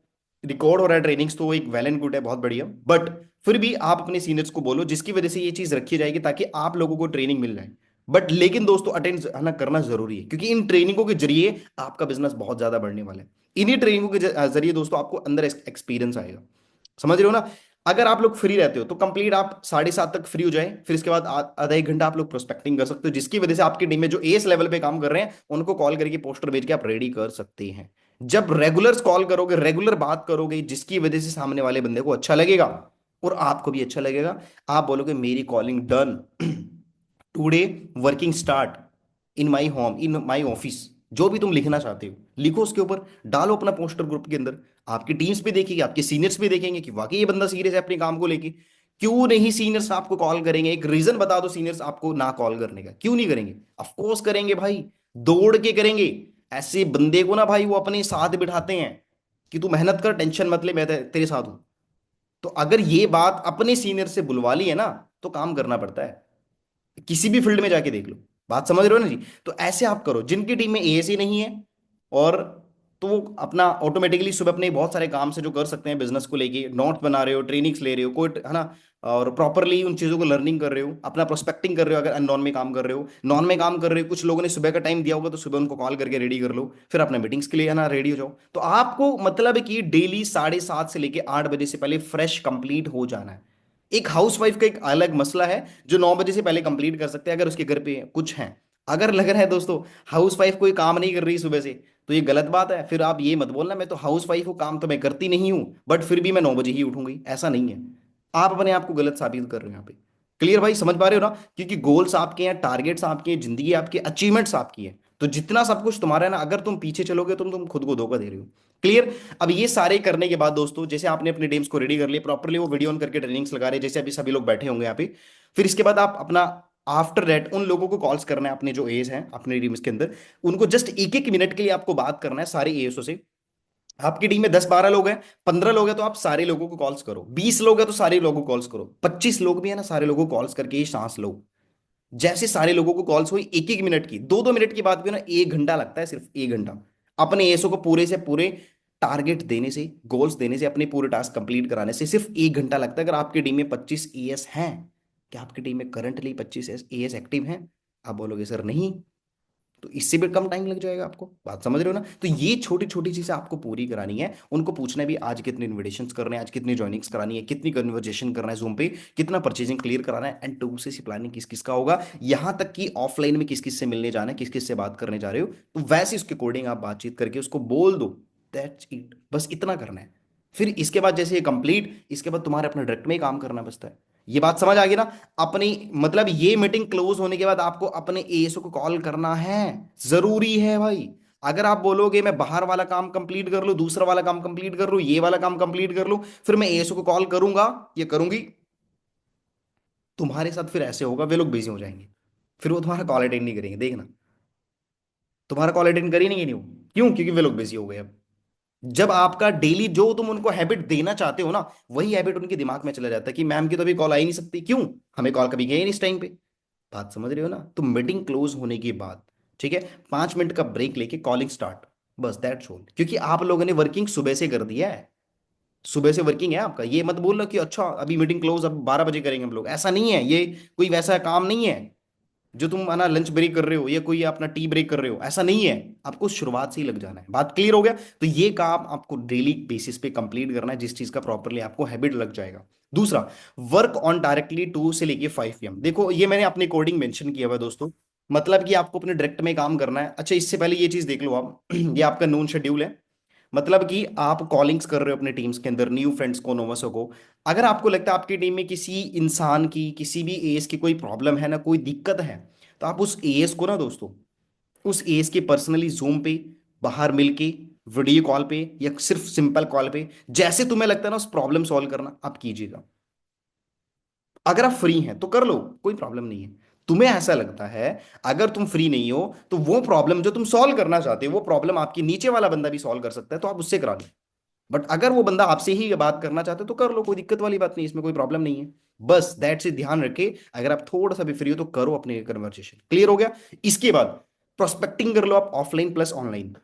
रिकॉर्ड हो रहा है ट्रेनिंग्स, तो वो एक वेल एंड गुड है, बहुत बढ़िया। बट फिर भी आप अपने सीनियर्स को बोलो, जिसकी वजह से ये चीज रखी जाएगी ताकि आप लोगों को ट्रेनिंग मिल जाए। बट लेकिन दोस्तों, अटेंड ना करना जरूरी है, क्योंकि इन ट्रेनिंगों के जरिए आपका बिजनेस बहुत ज्यादा बढ़ने वाला है। इन्हीं ट्रेनिंगों के जरिए दोस्तों आपको अंदर एक्सपीरियंस आएगा। समझ रहे हो ना? अगर आप लोग फ्री रहते हो तो कंप्लीट आप 7:30 तक फ्री हो जाए, फिर इसके बाद आधा 1 घंटा आप लोग प्रोस्पेक्टिंग कर सकते हो, जिसकी वजह से आपकी टीम में जो एस लेवल पे काम कर रहे हैं उनको कॉल करके पोस्टर भेज के आप रेडी कर सकते हैं। जब रेगुलर कॉल करोगे, रेगुलर बात करोगे, जिसकी वजह से सामने वाले बंदे को अच्छा लगेगा और आपको भी अच्छा लगेगा। आप बोलोगे मेरी calling done, today working start in my home, in my office. जो भी तुम लिखना चाहते हो लिखो, उसके ऊपर डालो अपना पोस्टर ग्रुप के अंदर। आपकी टीम्स भी देखेगी, आपके सीनियर्स भी देखेंगे कि वाकई ये बंदा सीरियस है अपने काम को लेके। क्यों नहीं सीनियर्स आपको कॉल करेंगे? एक रीजन बता दो सीनियर्स आपको ना कॉल करने का, क्यों नहीं करेंगे? ऑफ कोर्स करेंगे भाई, दौड़ के करेंगे। ऐसे बंदे को ना भाई वो अपने साथ बिठाते हैं कि तू मेहनत कर, टेंशन मत ले, मैं तेरे साथ हूं। तो अगर ये बात अपने सीनियर से बुलवा ली है ना, तो काम करना पड़ता है। किसी भी फील्ड में जाके देख लो। बात समझ रहे हो ना जी? तो ऐसे आप करो, जिनकी टीम में एएससी नहीं है, और तो वो अपना ऑटोमेटिकली सुबह अपने बहुत सारे काम से जो कर सकते हैं, बिजनेस को लेके नोट्स बना रहे हो, ट्रेनिंग्स ले रहे हो, कोई, है ना, और प्रॉपरली उन चीज़ों को लर्निंग कर रहे हो, अपना प्रोस्पेक्टिंग कर रहे हो। अगर नॉन में काम कर रहे हो, नॉन में काम कर रहे हो, कुछ लोगों ने सुबह का टाइम दिया होगा, तो सुबह उनको कॉल करके रेडी कर लो, फिर अपने मीटिंग्स के लिए, है ना, रेडी हो जाओ। तो आपको मतलब है कि डेली 7:30 से लेके 8 बजे से पहले फ्रेश कंप्लीट हो जाना है। एक हाउसवाइफ का एक अलग मसला है, जो 9 बजे से पहले कंप्लीट कर सकते हैं अगर उसके घर पे कुछ है। अगर लग रहा है दोस्तों हाउसवाइफ कोई काम नहीं कर रही सुबह से, तो ये गलत बात है। फिर आप ये मत बोलना मैं तो हाउसवाइफ हूँ, काम तो मैं करती नहीं हूँ, बट फिर भी मैं 9 बजे ही उठूंगी, ऐसा नहीं है। आप अपने आप को गलत साबित कर रहे हो यहाँ पे। क्लियर भाई? समझ पा रहे हो ना? क्योंकि गोल्स आपके हैं, टारगेट्स आपके हैं, जिंदगी आपकी, अचीवमेंट्स आपकी है। तो जितना सब कुछ तुम्हारा है ना, अगर तुम पीछे चलोगे तो तुम खुद को धोखा दे रहे हो। क्लियर? अब ये सारे करने के बाद दोस्तों, जैसे आपने अपने टीम्स को रेडी कर लिया प्रॉपरली, वो वीडियो ऑन करके ट्रेनिंग्स लगा रहे हैं, जैसे अभी सभी लोग बैठे होंगे यहाँ पे। फिर इसके बाद आप अपना, आफ्टर दैट उन लोगों को कॉल्स करना है अपने जो एज हैं अपने टीम्स के अंदर, उनको जस्ट 1-1 मिनट के लिए आपको बात करना है सारे एएसओ से। आपकी टीम में 10 12 लोग हैं, 15 लोग हैं, तो आप सारे लोगों को कॉल्स करो। 20 लोग हैं तो सारे लोगों को कॉल्स करो। 25 लोग भी है ना, सारे लोगों को कॉल्स करके ही सांस लो। जैसे सारे लोगों को कॉल्स हुई, 1 1 मिनट की, 2 2 मिनट की बात भी ना, 1 घंटा लगता है, सिर्फ 1 घंटा। अपने एसओ को पूरे से पूरे टारगेट देने से, गोल्स देने से, अपने पूरे टास्क कंप्लीट कराने से सिर्फ 1 घंटा लगता है। अगर आपकी टीम में 25 एएस हैं, क्या आपकी टीम में करंटली 25 एएस एक्टिव हैं? आप बोलोगे सर नहीं। तो इससे भी कम टाइम लग जाएगा आपको, बात समझ रहे हो ना? तो ये छोटी छोटी चीजें आपको पूरी करानी है। उनको पूछना है भी आज कितने इन्विटेशंस करने हैं, आज कितनी ज्वाइनिंग्स करानी है, कितनी कन्वर्जेशन करना है जूम पे, कितना परचेजिंग क्लियर कराना है, एंड टू से प्लानिंग किस किस का होगा, यहां तक कि ऑफलाइन में किस किस से मिलने जाना है, किस किस से बात करने जा रहे हो। तो वैसे उसके अकॉर्डिंग आप बातचीत करके उसको बोल दो। दैट्स इट, बस इतना करना है। फिर इसके बाद जैसे ये कंप्लीट, इसके बाद तुम्हारे अपने डायरेक्ट में ही काम करना बचता है। ये बात समझ आ गई ना? अपनी मतलब ये मीटिंग क्लोज होने के बाद आपको अपने एएसओ को कॉल करना है, जरूरी है भाई। अगर आप बोलोगे मैं बाहर वाला काम कंप्लीट कर लूं, दूसरा वाला काम कंप्लीट कर लूं, ये वाला काम कंप्लीट कर लूं, फिर मैं एएसओ को कॉल करूंगा, ये करूंगी, तुम्हारे साथ फिर ऐसे होगा, वे लोग बिजी हो जाएंगे, फिर वो तुम्हारा कॉल अटेंड नहीं करेंगे, देखना। तुम्हारा कॉल अटेंड कर ही नहीं हो। क्यों? क्योंकि वे लोग बिजी हो गए अब। जब आपका डेली जो तुम उनको हैबिट देना चाहते हो ना, वही हैबिट उनके दिमाग में चला जाता है कि मैम की तो अभी कॉल आ ही नहीं सकती, क्यों? हमें कॉल कभी गई नहीं इस टाइम पे। बात समझ रहे हो ना? तो मीटिंग क्लोज होने के बाद, ठीक है, 5 मिनट का ब्रेक लेके कॉलिंग स्टार्ट, बस दैट्स ऑल। क्योंकि आप लोगों ने वर्किंग सुबह से कर दिया है, सुबह से वर्किंग है आपका। ये मत बोल लो कि अच्छा अभी मीटिंग क्लोज, अब 12 बजे करेंगे हम लोग, ऐसा नहीं है। ये कोई वैसा काम नहीं है जो तुम है ना लंच ब्रेक कर रहे हो या कोई अपना टी ब्रेक कर रहे हो, ऐसा नहीं है। आपको शुरुआत से ही लग जाना है। बात क्लियर हो गया? तो ये काम आपको डेली बेसिस पे कंप्लीट करना है, जिस चीज का प्रॉपरली आपको हैबिट लग जाएगा। दूसरा, वर्क ऑन डायरेक्टली 2 से लेके 5 PM। देखो ये मैंने अपने कोडिंग मेंशन किया हुआ है दोस्तों, मतलब कि आपको अपने डायरेक्ट में काम करना है। अच्छा इससे पहले ये चीज देख लो आप ये आपका नून शेड्यूल है, मतलब कि आप कॉलिंग्स कर रहे हो अपने टीम्स के अंदर न्यू फ्रेंड्स को, नोवसो को। अगर आपको लगता है आपकी टीम में किसी इंसान की, किसी भी एएस की कोई प्रॉब्लम है ना, कोई दिक्कत है, तो आप उस एएस को ना दोस्तों, उस एएस के पर्सनली जूम पे, बाहर मिलके, वीडियो कॉल पे या सिर्फ सिंपल कॉल पे, जैसे तुम्हें लगता है ना उस प्रॉब्लम सॉल्व करना आप कीजिएगा। अगर आप फ्री हैं तो कर लो, कोई प्रॉब्लम नहीं है। तुम्हें ऐसा लगता है अगर तुम फ्री नहीं हो, तो वो प्रॉब्लम जो तुम सॉल्व करना चाहते हो, वो प्रॉब्लम आपकी नीचे वाला बंदा भी सॉल्व कर सकता है, तो आप उससे करा लो। बट अगर वो बंदा आपसे ही ये बात करना चाहते हो तो कर लो, कोई दिक्कत वाली बात नहीं, इसमें कोई प्रॉब्लम नहीं है। बस दैट से ध्यान रखे, अगर आप थोड़ा सा भी फ्री हो तो करो अपने कन्वर्सेशन। क्लियर हो गया? इसके बाद प्रोस्पेक्टिंग कर लो आप, ऑफलाइन प्लस ऑनलाइन।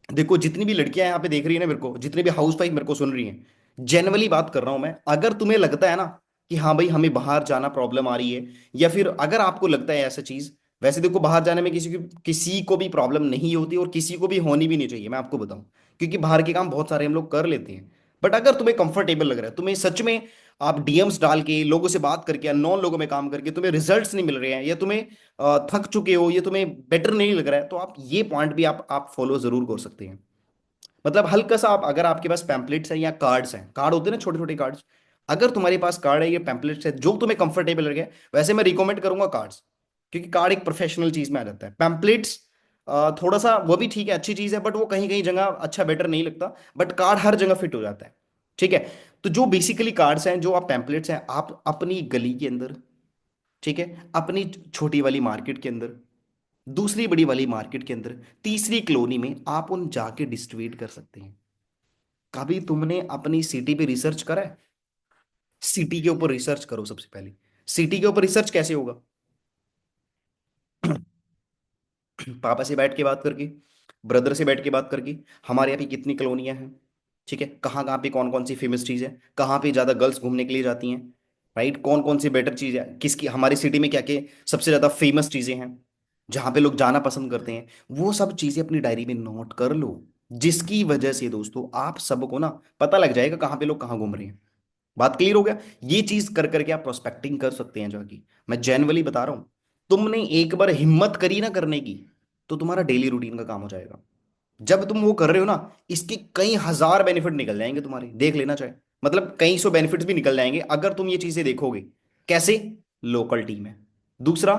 देखो जितनी भी लड़कियां यहाँ पे देख रही है ना मेरे को, जितने भी हाउस वाइफ मेरे को सुन रही हैं, जनरली बात कर रहा हूं मैं, अगर तुम्हें लगता है ना कि हाँ भाई हमें बाहर जाना प्रॉब्लम आ रही है, या फिर अगर आपको लगता है ऐसा चीज, वैसे देखो बाहर जाने में किसी को भी प्रॉब्लम नहीं होती, और किसी को भी होनी भी नहीं चाहिए, मैं आपको बताऊं। क्योंकि बाहर के काम बहुत सारे हम लोग कर लेते हैं। बट अगर तुम्हें कंफर्टेबल लग रहा है, तुम्हें सच में आप डीएम्स डाल के, लोगों से बात करके, अननोन लोगों में काम करके तुम्हें रिजल्ट्स नहीं मिल रहे हैं, या तुम्हें थक चुके हो, ये तुम्हें बेटर नहीं लग रहा है, तो आप ये पॉइंट भी आप फॉलो जरूर कर सकते हैं। मतलब हल्का सा आप, अगर आपके पास पैम्पलेट्स हैं या कार्ड्स हैं, कार्ड होते हैं ना छोटे छोटे कार्ड्स, अगर तुम्हारे पास कार्ड है या पैम्पलेट्स है जो तुम्हें कंफर्टेबल लगे, वैसे मैं रिकमेंड करूंगा कार्ड्स। क्योंकि कार्ड एक प्रोफेशनल चीज में आ जाता है। पैम्पलेट्स थोड़ा सा वो भी ठीक है, अच्छी चीज है, बट वो कहीं कहीं जगह अच्छा बेटर नहीं लगता। बट कार्ड हर जगह फिट हो जाता है, ठीक है। तो जो बेसिकली कार्ड्स हैं, जो आप पैम्पलेट्स हैं, आप अपनी गली के अंदर, ठीक है, अपनी छोटी वाली मार्केट के अंदर, दूसरी बड़ी वाली मार्केट के अंदर, तीसरी कॉलोनी में आप उन जाके डिस्ट्रीब्यूट कर सकते हैं। कभी तुमने अपनी सिटी पे रिसर्च करा है? सिटी के ऊपर रिसर्च करो सबसे पहले। सिटी के ऊपर रिसर्च कैसे होगा? पापा से बैठ के बात करके, ब्रदर से बैठ के बात करके, हमारे यहाँ पे कितनी कॉलोनियां हैं, ठीक है, कहाँ कहाँ पे कौन कौन सी फेमस चीज़ है, कहाँ पे ज़्यादा गर्ल्स घूमने के लिए जाती हैं, राइट, कौन कौन सी बेटर चीज़ है, किसकी हमारी सिटी में क्या क्या सबसे ज़्यादा फेमस चीज़ें हैं, जहाँ पे लोग जाना पसंद करते हैं, वो सब चीज़ें अपनी डायरी में नोट कर लो। जिसकी वजह से दोस्तों आप सबको ना पता लग जाएगा कहाँ पे लोग कहाँ घूम रहे हैं। बात क्लियर हो गया? ये चीज कर करके आप प्रोस्पेक्टिंग कर सकते हैं जाके। मैं जेन्युइनली बता रहा हूं, तुमने एक बार हिम्मत करी ना करने की, तो तुम्हारा डेली रूटीन का काम हो जाएगा। जब तुम वो कर रहे हो ना, इसके कई हजार बेनिफिट निकल जाएंगे तुम्हारे, देख लेना चाहे, मतलब कई सौ बेनिफिट्स भी निकल जाएंगे अगर तुम ये चीजें देखोगे। कैसे? लोकल टीम है, दूसरा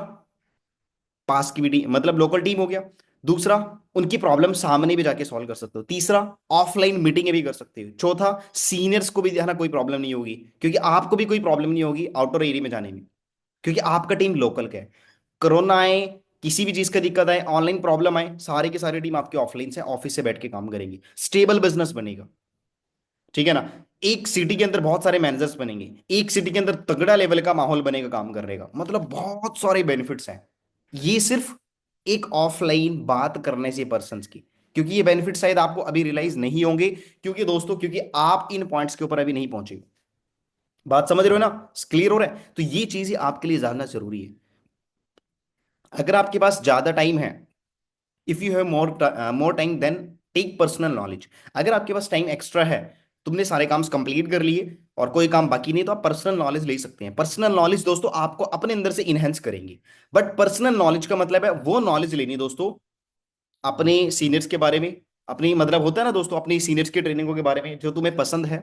पास की भी टीम, मतलब लोकल टीम हो गया, दूसरा उनकी प्रॉब्लम सामने भी जाके सॉल्व कर सकते हो, तीसरा ऑफलाइन मीटिंग भी कर सकते हो, चौथा सीनियर्स को भी जो है ना कोई प्रॉब्लम नहीं होगी, क्योंकि आपको भी कोई प्रॉब्लम नहीं होगी आउटर एरिया में जाने में, क्योंकि आपका टीम लोकल का है। कोरोना आए किसी भी चीज का दिक्कत आए, ऑनलाइन प्रॉब्लम आए, सारे के सारे टीम आपके ऑफलाइन से ऑफिस से बैठ के काम करेंगी, स्टेबल बिजनेस बनेगा। ठीक है ना। एक सिटी के अंदर बहुत सारे मैनेजर्स बनेंगे, एक सिटी के अंदर तगड़ा लेवल का माहौल बनेगा काम करने का, मतलब बहुत सारे बेनिफिट्स हैं। ये सिर्फ एक ऑफलाइन बात करने से पर्सन की, क्योंकि ये बेनिफिट शायद आपको अभी रियलाइज नहीं होंगे, क्योंकि दोस्तों क्योंकि आप इन पॉइंट्स के ऊपर अभी नहीं पहुंचे। बात समझ रहे हो ना, क्लियर हो रहा है? तो ये चीजें आपके लिए जानना जरूरी है। अगर आपके पास ज्यादा टाइम है, if you have more time then take personal knowledge. अगर आपके पास टाइम एक्स्ट्रा है, तुमने सारे काम कंप्लीट कर लिए और कोई काम बाकी नहीं, तो आप पर्सनल नॉलेज ले सकते हैं। पर्सनल नॉलेज दोस्तों आपको अपने अंदर से इनहेंस करेंगे। बट पर्सनल नॉलेज का मतलब है वो नॉलेज लेनी दोस्तों अपने सीनियर्स के बारे में, अपनी मतलब होता है ना दोस्तों, अपनी सीनियर्स की ट्रेनिंगों के बारे में जो तुम्हें पसंद है,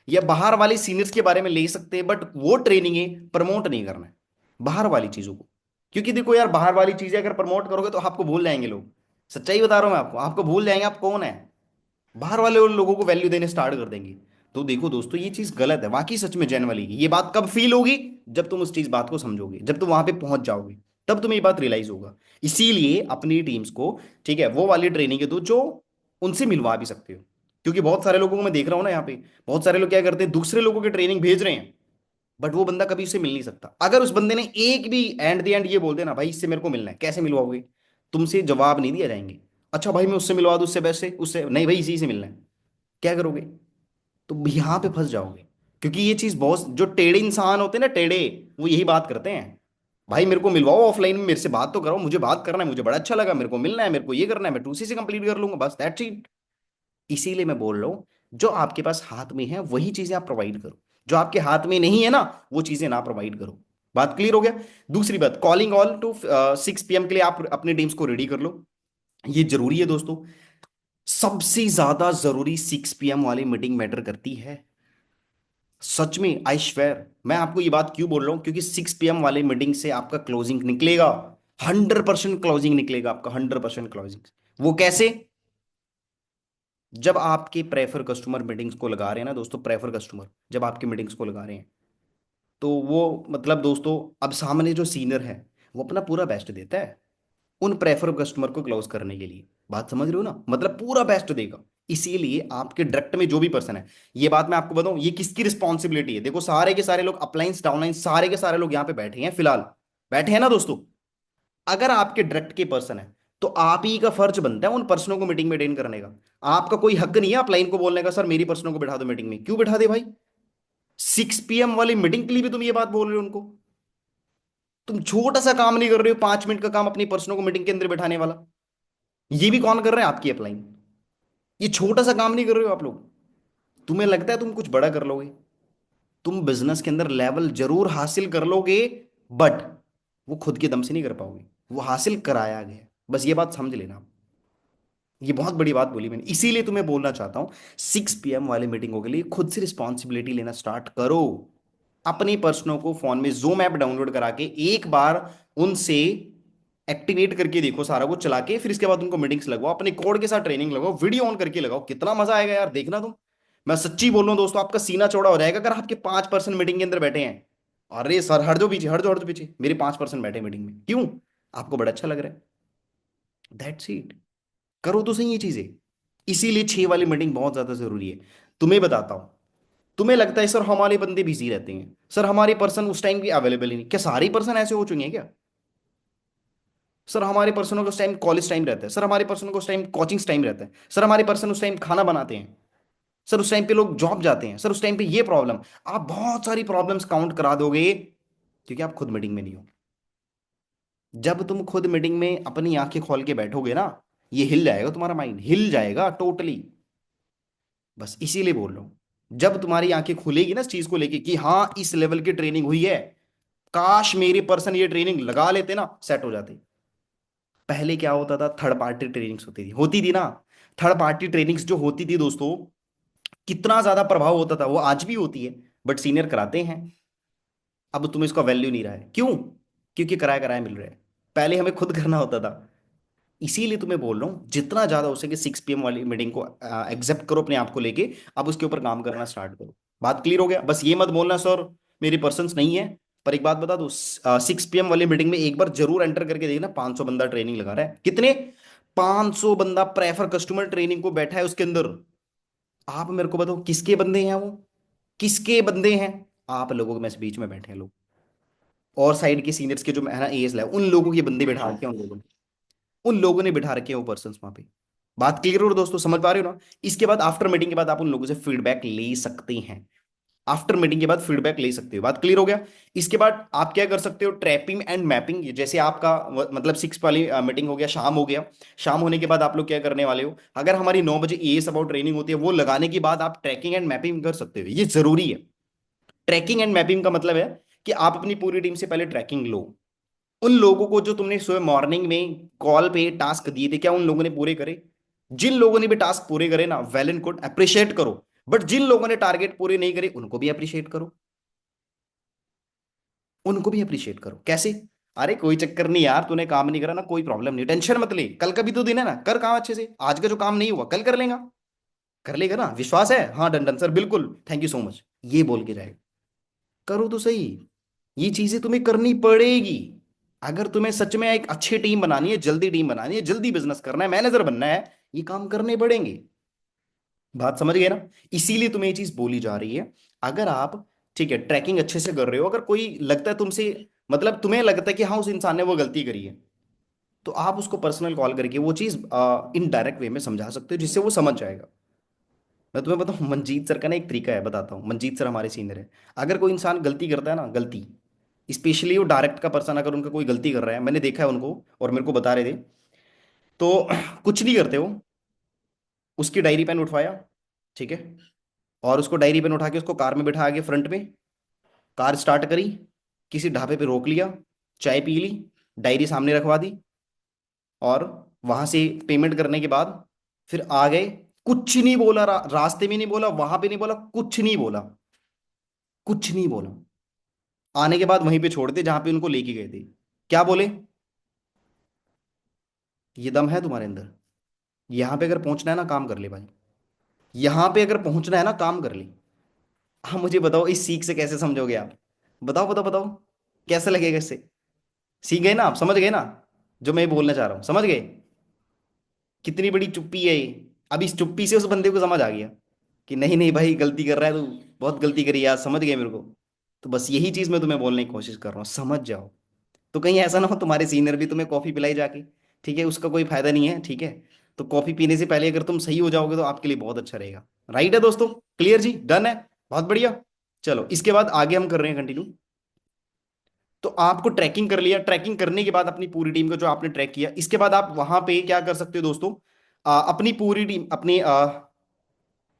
या बाहर वाले सीनियर्स के बारे में ले सकते हैं, बट वो ट्रेनिंग प्रमोट नहीं करना है बाहर वाली चीजों को। क्योंकि देखो यार, बाहर वाली चीजें अगर प्रमोट करोगे तो आपको भूल जाएंगे लोग। सच्चाई बता रहा हूं मैं आपको, आपको भूल जाएंगे आप कौन है। बाहर वाले उन लोगों को वैल्यू देने स्टार्ट कर देंगे। तो देखो दोस्तों, ये चीज गलत है वाकई, सच में जेनवली ये बात कब फील होगी, जब तुम उस चीज बात को समझोगे, जब तुम वहां पे पहुंच जाओगे, तब तुम्हें ये बात रियलाइज होगा। इसीलिए अपनी टीम्स को, ठीक है, वो वाली ट्रेनिंग दो जो उनसे मिलवा भी सकते हो। क्योंकि बहुत सारे लोगों को मैं देख रहा हूं ना यहाँ पे, बहुत सारे लोग क्या करते हैं, दूसरे लोगों की ट्रेनिंग भेज रहे हैं, बट वो बंदा कभी उससे मिल नहीं सकता। अगर उस बंदे ने एक भी एंड द एंड ये बोल देना, भाई इससे मेरे को मिलना है, कैसे मिलवाओगे? तुमसे जवाब नहीं दिया जाएंगे। अच्छा भाई मैं उससे मिलवा दूं, उससे वैसे उससे नहीं, भाई इसी से मिलना है, क्या करोगे? तो यहां पे फंस जाओगे। क्योंकि ये चीज बहुत, जो टेढ़े इंसान होते हैं ना, टेढ़े, वो यही बात करते हैं, भाई मेरे को मिलवाओ ऑफलाइन में, मेरे से बात तो करो, मुझे बात करना है, मुझे बड़ा अच्छा लगा, मेरे को मिलना है, मेरे को ये करना है, मैं 2C से कंप्लीट कर लूंगा, बस दैट्स इट। इसीलिए मैं बोल रहा हूं, जो आपके पास हाथ में है वही चीजें आप प्रोवाइड करो, जो आपके हाथ में नहीं है ना, वो चीजें ना प्रोवाइड करो। बात क्लियर हो गया? दूसरी बात, कॉलिंग ऑल टू 6 PM के लिए आप अपनी टीम्स को रेडी कर लो। ये जरूरी है दोस्तों, सबसे ज्यादा जरूरी 6 PM वाली मीटिंग मैटर करती है। सच में आई श्वेयर, मैं आपको ये बात क्यों बोल रहा हूं, क्योंकि 6 PM वाले मीटिंग से आपका क्लोजिंग निकलेगा, 100% क्लोजिंग निकलेगा आपका, 100% क्लोजिंग। वो कैसे? जब आपके प्रेफर कस्टमर मीटिंग्स को लगा रहे हैं ना दोस्तों, प्रेफर कस्टमर जब आपके मीटिंग्स को लगा रहे हैं, तो वो मतलब दोस्तों, अब सामने जो सीनियर है वो अपना पूरा बेस्ट देता है उन प्रेफर कस्टमर को क्लोज करने के लिए। बात समझ रहे हो ना, मतलब पूरा बेस्ट देगा। इसीलिए आपके डायरेक्ट में जो भी पर्सन है, ये बात मैं आपको बताऊं, ये किसकी रिस्पॉन्सिबिलिटी है? देखो सारे के सारे लोग अपलाइंस डाउनलाइन सारे के सारे लोग यहाँ पे बैठे हैं फिलहाल, बैठे हैं ना दोस्तों। अगर आपके डायरेक्ट के पर्सन है, तो आप ही का फर्ज बनता है उन पर्सनों को मीटिंग में अटेंड करने का। आपका कोई हक नहीं है अपलाइन को बोलने का, सर मेरी पर्सनों को बिठा दो मीटिंग में। क्यों बिठा दे भाई? 6 PM वाली मीटिंग के लिए भी तुम ये बात बोल रहे हो उनको? तुम छोटा सा काम नहीं कर रहे हो, 5 मिनट का काम अपनी पर्सनों को मीटिंग के अंदर बिठाने वाला। ये भी कौन कर रहे हैं? आपकी अपलाइन। ये छोटा सा काम नहीं कर रहे हो आप लोग। तुम्हें लगता है तुम कुछ बड़ा कर लोगे? तुम बिजनेस के अंदर लेवल जरूर हासिल कर लोगे, बट वो खुद के दम से नहीं कर पाओगे, वो हासिल कराया गया है। बस ये बात समझ लेना। ये बहुत बड़ी बात बोली मैंने, इसीलिए तुम्हें बोलना चाहता हूं, 6 PM वाले मीटिंगों के लिए खुद से रिस्पॉन्सिबिलिटी लेना स्टार्ट करो। अपनी पर्सनों को फोन में जूम ऐप डाउनलोड करा के एक बार उनसे एक्टिवेट करके देखो, सारा कुछ चला के, फिर इसके बाद उनको मीटिंग्स लगवाओ, अपने कोड के साथ ट्रेनिंग लगाओ, वीडियो ऑन करके लगाओ, कितना मजा आएगा यार, देखना तुम। मैं सच्ची बोल रहा हूं दोस्तों, आपका सीना चौड़ा हो जाएगा अगर आपके 5% मीटिंग के अंदर बैठे हैं। अरे सर हट जाओ पीछे, हट जाओ, हट जाओ पीछे, मेरे 5% बैठे मीटिंग में, क्यों? आपको बड़ा अच्छा लग रहा है, दैट्स इट। करो तो सही ये चीजें। इसीलिए 6 वाली मीटिंग बहुत ज्यादा जरूरी है। तुम्हें बताता हूं, तुम्हें लगता है सर हमारे बंदे बिजी रहते हैं, सर हमारे पर्सन उस टाइम की अवेलेबल ही नहीं, क्या सारे पर्सन ऐसे हो चुके हैं क्या? सर हमारे पर्सनों को उस टाइम कॉलेज टाइम रहता है, सर हमारे पर्सन को उस टाइम कोचिंग टाइम रहता है, सर हमारे पर्सन उस टाइम खाना बनाते हैं, सर उस टाइम पे लोग जॉब जाते हैं, सर उस टाइम पे ये प्रॉब्लम। आप बहुत सारी प्रॉब्लम्स काउंट करा दोगे, क्योंकि आप खुद मीटिंग में नहीं हो। जब तुम खुद मीटिंग में अपनी आंखें खोल के बैठोगे ना, ये हिल जाएगा, तुम्हारा माइंड हिल जाएगा टोटली। बस इसीलिए बोल रहा हूं, जब तुम्हारी आंखें खुलेगी ना इस चीज को लेके कि हाँ इस लेवल की ट्रेनिंग हुई है, काश मेरे पर्सन ये ट्रेनिंग लगा लेते ना, सेट हो जाते। पहले क्या होता था, थर्ड पार्टी ट्रेनिंग्स होती थी ना। थर्ड पार्टी ट्रेनिंग्स जो होती थी दोस्तों, कितना ज्यादा प्रभाव होता था, वो आज भी होती है, बट सीनियर कराते हैं। अब तुम्हें इसका वैल्यू नहीं रहा है, क्यों? क्योंकि कराया कराया मिल रहा है। पहले हमें खुद करना होता था। इसीलिए तुम्हें बोल रहा हूं, जितना ज्यादा हो सके 6 PM वाली मीटिंग को एक्सेप्ट करो अपने आप को लेके, अब उसके ऊपर काम करना स्टार्ट करो। बात क्लियर हो गया? बस ये मत बोलना सर मेरी पर्सन्स नहीं है, पर एक बात बता दो, 6 PM वाली मीटिंग में एक बार जरूर एंटर करके देखना, 500 बंदा ट्रेनिंग लगा रहा है। कितने? 500 बंदा प्रेफर कस्टमर ट्रेनिंग को बैठा है उसके अंदर। आप मेरे को बताओ किसके बंदे हैं वो? किसके बंदे हैं? आप लोगों में से बीच में बैठे हैं लोग, और साइड के सीनियर्स के जो है ना एएस है, उन लोगों के बंदे बैठा रखे हैं उन लोगों ने। उन लोगों ने बिठा रखे हैं वो पर्सन वहां पे। बात क्लियर हो दोस्तों, समझ पा रहे हो ना? इसके बाद आफ्टर मीटिंग के बाद आप उन लोगों से फीडबैक ले सकते हैं। आफ्टर मीटिंग के बाद फीडबैक ले सकते हो। बात क्लियर हो गया? इसके बाद आप क्या कर सकते हो, ट्रैपिंग एंड मैपिंग। जैसे आपका मतलब 6 वाली मीटिंग हो गया, शाम हो गया। शाम होने के बाद आप लोग क्या करने वाले हो, अगर हमारी 9 बजे एएस अबाउट ट्रेनिंग होती है, वो लगाने के बाद आप ट्रैकिंग एंड मैपिंग कर सकते हो। ये जरूरी है। ट्रैकिंग एंड मैपिंग का मतलब है कि आप अपनी पूरी टीम से पहले ट्रैकिंग लो। उन लोगों को जो तुमने सुबह मॉर्निंग में कॉल पे टास्क दिए थे, क्या उन लोगों ने पूरे करे? जिन लोगों ने भी टास्क पूरे करे ना, वेल एंड गुड, अप्रिशिएट करो। बट जिन लोगों ने टारगेट पूरे नहीं करे, उनको भी अप्रिशिएट करो। उनको भी अप्रिशिएट करो। कैसे? अरे कोई चक्कर नहीं यार, तूने काम नहीं करा ना, कोई प्रॉब्लम नहीं, टेंशन मत ले, कल का भी तो दिन है ना, कर काम अच्छे से। आज का जो काम नहीं हुआ कल कर लेगा। कर लेगा ना, विश्वास है? हाँ डन डन सर, बिल्कुल, थैंक यू सो मच। ये बोल के जाएगा। करो तो सही। ये चीजें तुम्हें करनी पड़ेगी। अगर तुम्हें सच में एक अच्छी टीम बनानी है, जल्दी टीम बनानी है, जल्दी बिजनेस करना है, मैनेजर बनना है, ये काम करने पड़ेंगे। बात समझ गए ना? इसीलिए तुम्हें ये चीज बोली जा रही है। अगर आप, ठीक है, ट्रैकिंग अच्छे से कर रहे हो, अगर कोई लगता है तुमसे, मतलब तुम्हें लगता है कि हाँ उस इंसान ने वो गलती करी है, तो आप उसको पर्सनल कॉल करके वो चीज इनडायरेक्ट वे में समझा सकते हो, जिससे वो समझ जाएगा। मैं तुम्हें बताऊं, मंजीत सर का ना एक तरीका है, बताता हूँ। मंजीत सर हमारे सीनियर है। अगर कोई इंसान गलती करता है ना, गलती, स्पेशली वो डायरेक्ट का पर्सन, अगर उनका कोई गलती कर रहा है, मैंने देखा है उनको, और मेरे को बता रहे थे, तो कुछ नहीं करते वो। उसकी डायरी पेन उठवाया, ठीक है, और उसको डायरी पेन उठा के उसको कार में बिठा के फ्रंट में, कार स्टार्ट करी, किसी ढाबे पे रोक लिया, चाय पी ली, डायरी सामने रखवा दी, और वहां से पेमेंट करने के बाद फिर आ गए। कुछ नहीं बोला, रास्ते में नहीं बोला, वहां पे नहीं बोला, कुछ नहीं बोला। कुछ नहीं बोला। आने के बाद वहीं पे छोड़ दे जहां पे उनको लेके गए थे। क्या बोले? ये दम है तुम्हारे अंदर? यहां पे अगर पहुंचना है ना, काम कर ले भाई। यहां पे अगर पहुंचना है ना, काम कर ले। हाँ मुझे बताओ, इस सीख से कैसे समझोगे आप? बताओ बताओ बताओ, कैसे लगेगा इससे? सीख गए ना आप, समझ गए ना? जो मैं बोलना चाह रहा हूँ, समझ गए? कितनी बड़ी चुप्पी है ये। अब इस चुप्पी से उस बंदे को समझ आ गया कि नहीं नहीं भाई, गलती कर रहा है तू, बहुत गलती करी यार, समझ गए मेरे को। तो बस यही चीज मैं तुम्हें बोलने की कोशिश कर रहा हूँ, समझ जाओ। तो कहीं ऐसा ना हो तुम्हारे सीनियर भी तुम्हें कॉफी पिलाई जाके, ठीक है, उसका कोई फायदा नहीं है, ठीक है। तो कॉफी पीने से पहले अगर तुम सही हो जाओगे तो आपके लिए बहुत अच्छा रहेगा। राइट है दोस्तों? क्लियर जी, डन है? बहुत बढ़िया। चलो इसके बाद आगे हम कर रहे हैं कंटिन्यू। तो आपको ट्रैकिंग कर लिया, ट्रैकिंग करने के बाद अपनी पूरी टीम को जो आपने ट्रैक किया, इसके बाद आप वहां पे क्या कर सकते हो दोस्तों, अपनी पूरी टीम, अपनी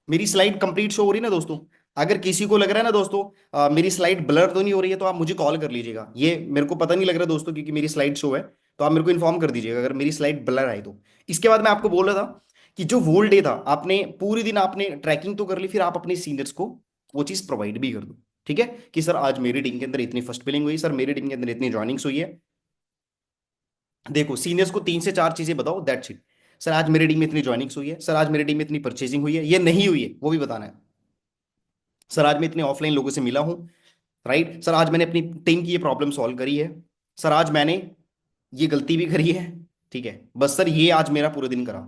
मेरी स्लाइड कंप्लीट शो हो रही है ना दोस्तों? अगर किसी को लग रहा है ना दोस्तों, मेरी स्लाइड ब्लर तो नहीं हो रही है, तो आप मुझे कॉल कर लीजिएगा। ये मेरे को पता नहीं लग रहा दोस्तों, क्योंकि मेरी स्लाइड शो है। तो आप मेरे को इन्फॉर्म कर दीजिएगा अगर मेरी स्लाइड ब्लर आई तो। इसके बाद मैं आपको बोल रहा था कि जो होल डे था, आपने पूरे दिन आपने ट्रैकिंग तो कर ली, फिर आप अपने सीनियर्स को वो चीज़ प्रोवाइड भी कर दो। ठीक है, कि सर आज मेरी टीम के अंदर इतनी फर्स्ट बिलिंग हुई, सर मेरी टीम के अंदर इतनी ज्वाइनिंग्स हुई है। देखो सीनियर्स को 3 से 4 चीजें बताओ, दैट्स इट। सर आज मेरी टीम में इतनी ज्वाइनिंग्स हुई है, सर आज मेरी टीम में इतनी परचेजिंग हुई है, ये नहीं हुई है वो भी बताना है। सर आज मैं इतने ऑफलाइन लोगों से मिला हूं, राइट। सर आज मैंने अपनी टीम की ये प्रॉब्लम सॉल्व करी है। सर आज मैंने ये गलती भी करी है। ठीक है, बस सर ये आज मेरा पूरे दिन करा।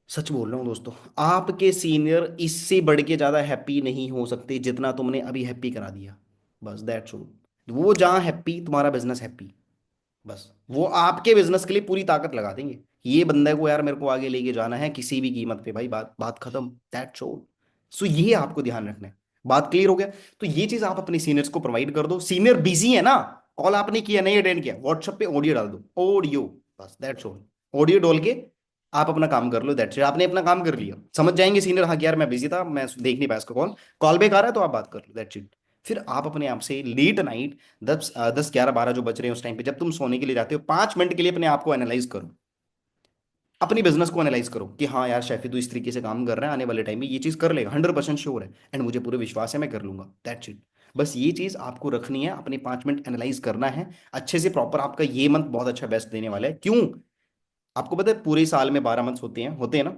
सच बोल रहा हूँ दोस्तों, आपके सीनियर इससे बढ़ के ज्यादा हैप्पी नहीं हो सकते जितना तुमने अभी हैप्पी करा दिया। बस दैट्स ऑल। वो जहां हैप्पी, तुम्हारा बिजनेस हैप्पी। बस वो आपके बिजनेस के लिए पूरी ताकत लगा देंगे। ये बंदे को यार मेरे को आगे लेके जाना है किसी भी कीमत पे भाई, बात बात खत्म, दैट्स ऑल। सो ये आपको ध्यान रखना है। बात क्लियर हो गया? तो ये चीज आप अपने सीनियर्स को प्रोवाइड कर दो। सीनियर बिजी है ना, कॉल आपने किया नहीं अटेंड किया, व्हाट्सएप पे ऑडियो डाल दो, ऑडियो, बस दैट्स ऑल। ऑडियो डाल के आप अपना काम कर लो, दैट्स इट। आपने अपना काम कर लिया, समझ जाएंगे सीनियर, हाँ कि यार मैं बिजी था, मैं देख नहीं पाया इसका कॉल, कॉल बैक आ रहा है तो आप बात कर लो, दैट्स इट। फिर आप अपने आप से लेट नाइट 10 10 11 12 जो बज रहे हैं उस टाइम पे जब तुम सोने के लिए जाते हो, 5 मिनट के लिए अपने आप को एनालाइज करो। अपनी बिजनेस को एनालाइज करो कि हाँ यार शैफी तो इस तरीके से काम कर रहा है, आने वाले टाइम में ये चीज कर लेगा, 100% श्योर है, एंड मुझे पूरे विश्वास है मैं कर लूंगा, दैट्स इट। बस ये चीज आपको रखनी है, अपने 5 मिनट एनालाइज करना है अच्छे से प्रॉपर। आपका ये मंथ बहुत अच्छा बेस्ट देने वाला है। क्यों? आपको पता है पूरे साल में 12 मंथ्स होते हैं ना।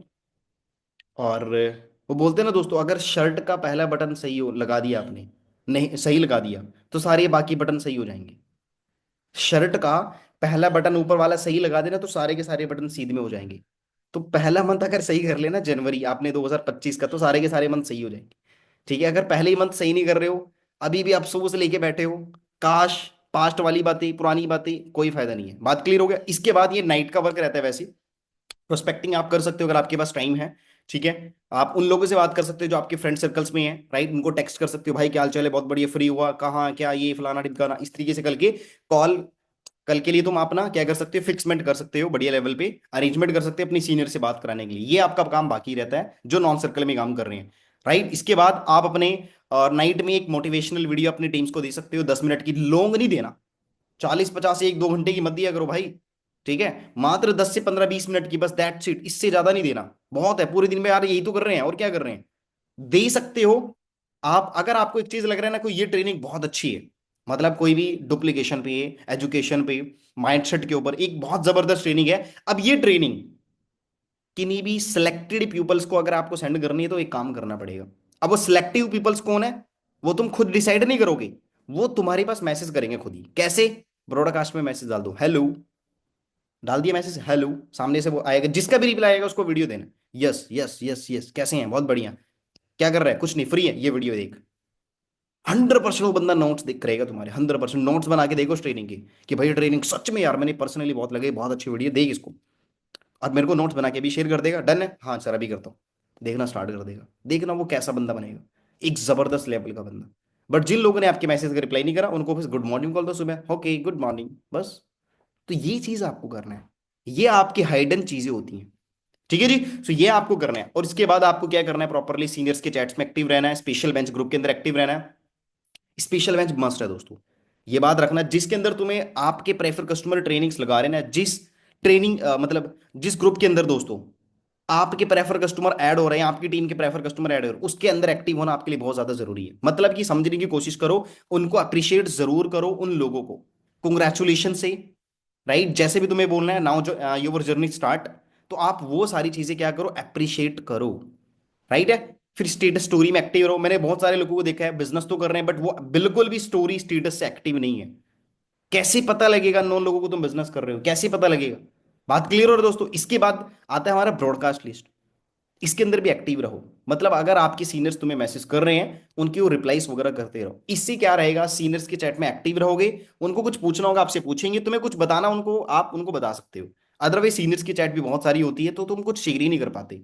और वो बोलते हैं ना दोस्तों, अगर शर्ट का पहला बटन सही हो लगा दिया आपने, नहीं सही लगा दिया तो सारे बाकी बटन सही हो जाएंगे। शर्ट का पहला बटन ऊपर वाला सही लगा देना तो सारे के सारे बटन सीध में हो जाएंगे। तो पहला मंथ अगर सही कर लेना जनवरी आपने 2025 का, तो सारे के सारे मंथ सही हो जाएंगे। ठीक है, अगर पहले ही मंथ सही नहीं कर रहे हो, अभी भी अफसोस लेके बैठे हो, काश, पास्ट वाली बातें, पुरानी बातें, कोई फायदा नहीं है। बात क्लियर हो गया? इसके बाद ये नाइट का वर्क रहता है वैसे। प्रोस्पेक्टिंग आप कर सकते हो अगर आपके पास टाइम है। ठीक है, आप उन लोगों से बात कर सकते हो जो आपके फ्रेंड सर्कल्स में हैं, राइट, उनको टेक्स्ट कर सकते हो, भाई क्या हाल चाल है, बहुत बढ़िया, फ्री हुआ, कहाँ क्या, ये फलाना ढिमकाना, इस तरीके से करके कॉल। कल के लिए तुम अपना क्या कर सकते हो, फिक्समेंट कर सकते हो, बढ़िया लेवल पे अरेंजमेंट कर सकते हो अपनी सीनियर से बात कराने के लिए। ये आपका काम बाकी रहता है जो नॉन सर्कल में काम कर रहे हैं, राइट। इसके बाद आप अपने नाइट में एक मोटिवेशनल वीडियो अपनी टीम्स को दे सकते हो, 10 मिनट की, लॉन्ग नहीं देना, 40-50 एक 2 घंटे की मत दिया करो भाई। ठीक है, मात्र 10 से 15-20 मिनट की बस, दैट्स इट, इससे ज्यादा नहीं देना। बहुत है, पूरे दिन में यार यही तो कर रहे हैं और क्या कर रहे हैं। दे सकते हो आप, अगर आपको एक चीज लग रहा है ना, कोई ये ट्रेनिंग बहुत अच्छी है, मतलब कोई भी डुप्लीकेशन पे, एजुकेशन पे, माइंडसेट के ऊपर एक बहुत जबरदस्त ट्रेनिंग है। अब ये ट्रेनिंग किन्हीं भी सिलेक्टेड पीपल्स को अगर आपको सेंड करनी है तो एक काम करना पड़ेगा। अब वो सिलेक्टिव पीपल्स कौन है, वो तुम खुद डिसाइड नहीं करोगे, वो तुम्हारे पास मैसेज करेंगे खुद ही। कैसे? ब्रॉडकास्ट में मैसेज डाल दो, हेलो, डाल दिया मैसेज, हेलो, सामने से वो आएगा, जिसका भी रिप्लाई आएगा उसको वीडियो देना, यस यस यस यस, कैसे हैं, बहुत बढ़िया, क्या कर रहा है, कुछ नहीं, फ्री है, ये वीडियो देख। 100% वो बंदा नोट्स देख करेगा तुम्हारे, 100% नोट्स बना के देखो उस ट्रेनिंग के, कि भाई ट्रेनिंग सच में यार मैंने पर्सनली बहुत लगे, बहुत अच्छी वीडियो, देख इसको। और मेरे को नोट्स बना के भी शेयर कर देगा, डन है, हाँ सर अभी करता हूँ। देखना स्टार्ट कर देगा, देखना वो कैसा बंदा बनेगा, एक जबरदस्त लेवल का बंदा। बट जिन लोगों ने आपके मैसेज का रिप्लाई नहीं करा, उनको बस गुड मॉर्निंग बोल दो सुबह, ओके गुड मॉर्निंग, बस। तो ये चीज आपको करना है, ये आपकी हाइडन चीजें होती हैं। ठीक है जी, तो ये आपको करना है। और इसके बाद आपको क्या करना है, प्रॉपरली सीनियर्स के चैट्स में एक्टिव रहना है, स्पेशल बेंच ग्रुप के अंदर एक्टिव रहना है। स्पेशल बेंच मस्ट है दोस्तों, ये बात रखना, जिसके अंदर तुम्हें आपके प्रेफर कस्टमर ट्रेनिंग्स लगा रहे हैं ना, जिस ट्रेनिंग मतलब जिस ग्रुप के अंदर दोस्तों आपके प्रेफर कस्टमर ऐड हो रहे हैं, आपकी टीम के प्रेफर कस्टमर ऐड हो रहे हैं, उसके अंदर एक्टिव होना आपके लिए बहुत ज्यादा जरूरी है। मतलब कि समझने की कोशिश करो, उनको अप्रिशिएट जरूर करो, उन लोगों को कंग्रेचुलेशन से, राइट, जैसे भी तुम्हें बोलना है, नाउ योर जर्नी स्टार्ट, तो आप वो सारी चीजें क्या करो, अप्रिशिएट करो, राइट है। फिर स्टेटस स्टोरी में एक्टिव रहो। मैंने बहुत सारे लोगों को देखा है बिजनेस तो कर रहे हैं बट वो बिल्कुल भी स्टोरी स्टेटस से एक्टिव नहीं है। कैसे पता लगेगा नौ लोगों को तुम बिजनेस कर रहे हो, कैसे पता लगेगा? बात क्लियर हो रहा है दोस्तों? इसके बाद आता है हमारा ब्रॉडकास्ट लिस्ट, इसके अंदर भी एक्टिव रहो। मतलब अगर आपके सीनियर्स तुम्हें मैसेज कर रहे हैं, उनकी वो रिप्लाईस वगैरह करते रहो। इससे क्या रहेगा, सीनियर्स के चैट में एक्टिव रहोगे, उनको कुछ पूछना होगा आपसे पूछेंगे, तुम्हें कुछ बताना उनको, आप उनको बता सकते हो। अदरवाइज सीनियर्स की चैट भी बहुत सारी होती है तो तुम कुछ शेयर ही नहीं कर पाते,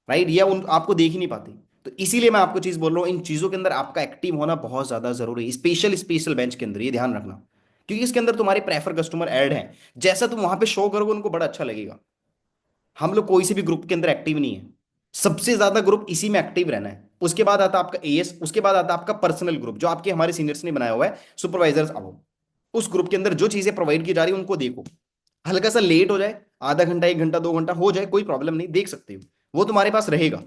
राइट, या उन आपको देख ही नहीं पाते। तो इसीलिए मैं आपको चीज बोल रहा हूँ, इन चीजों के अंदर आपका एक्टिव होना बहुत ज्यादा जरूरी है, स्पेशल स्पेशल बेंच के अंदर ये ध्यान रखना, क्योंकि इसके अंदर तुम्हारे प्रेफर कस्टमर ऐड हैं। जैसा तुम वहां पे शो करोगे उनको बड़ा अच्छा लगेगा। हम लोग कोई से भी ग्रुप के अंदर एक्टिव नहीं है, सबसे ज्यादा ग्रुप इसी में एक्टिव रहना है। उसके बाद आता है आपका एएस, उसके बाद आता है आपका पर्सनल ग्रुप जो आपके हमारे सीनियर्स ने बनाया हुआ है, सुपरवाइजर्स। अब उस ग्रुप के अंदर जो चीजें प्रोवाइड की जा रही है उनको देखो, हल्का सा लेट हो जाए, आधा घंटा 1 घंटा 2 घंटा हो जाए, कोई प्रॉब्लम नहीं, देख सकते हो, वो तुम्हारे पास रहेगा।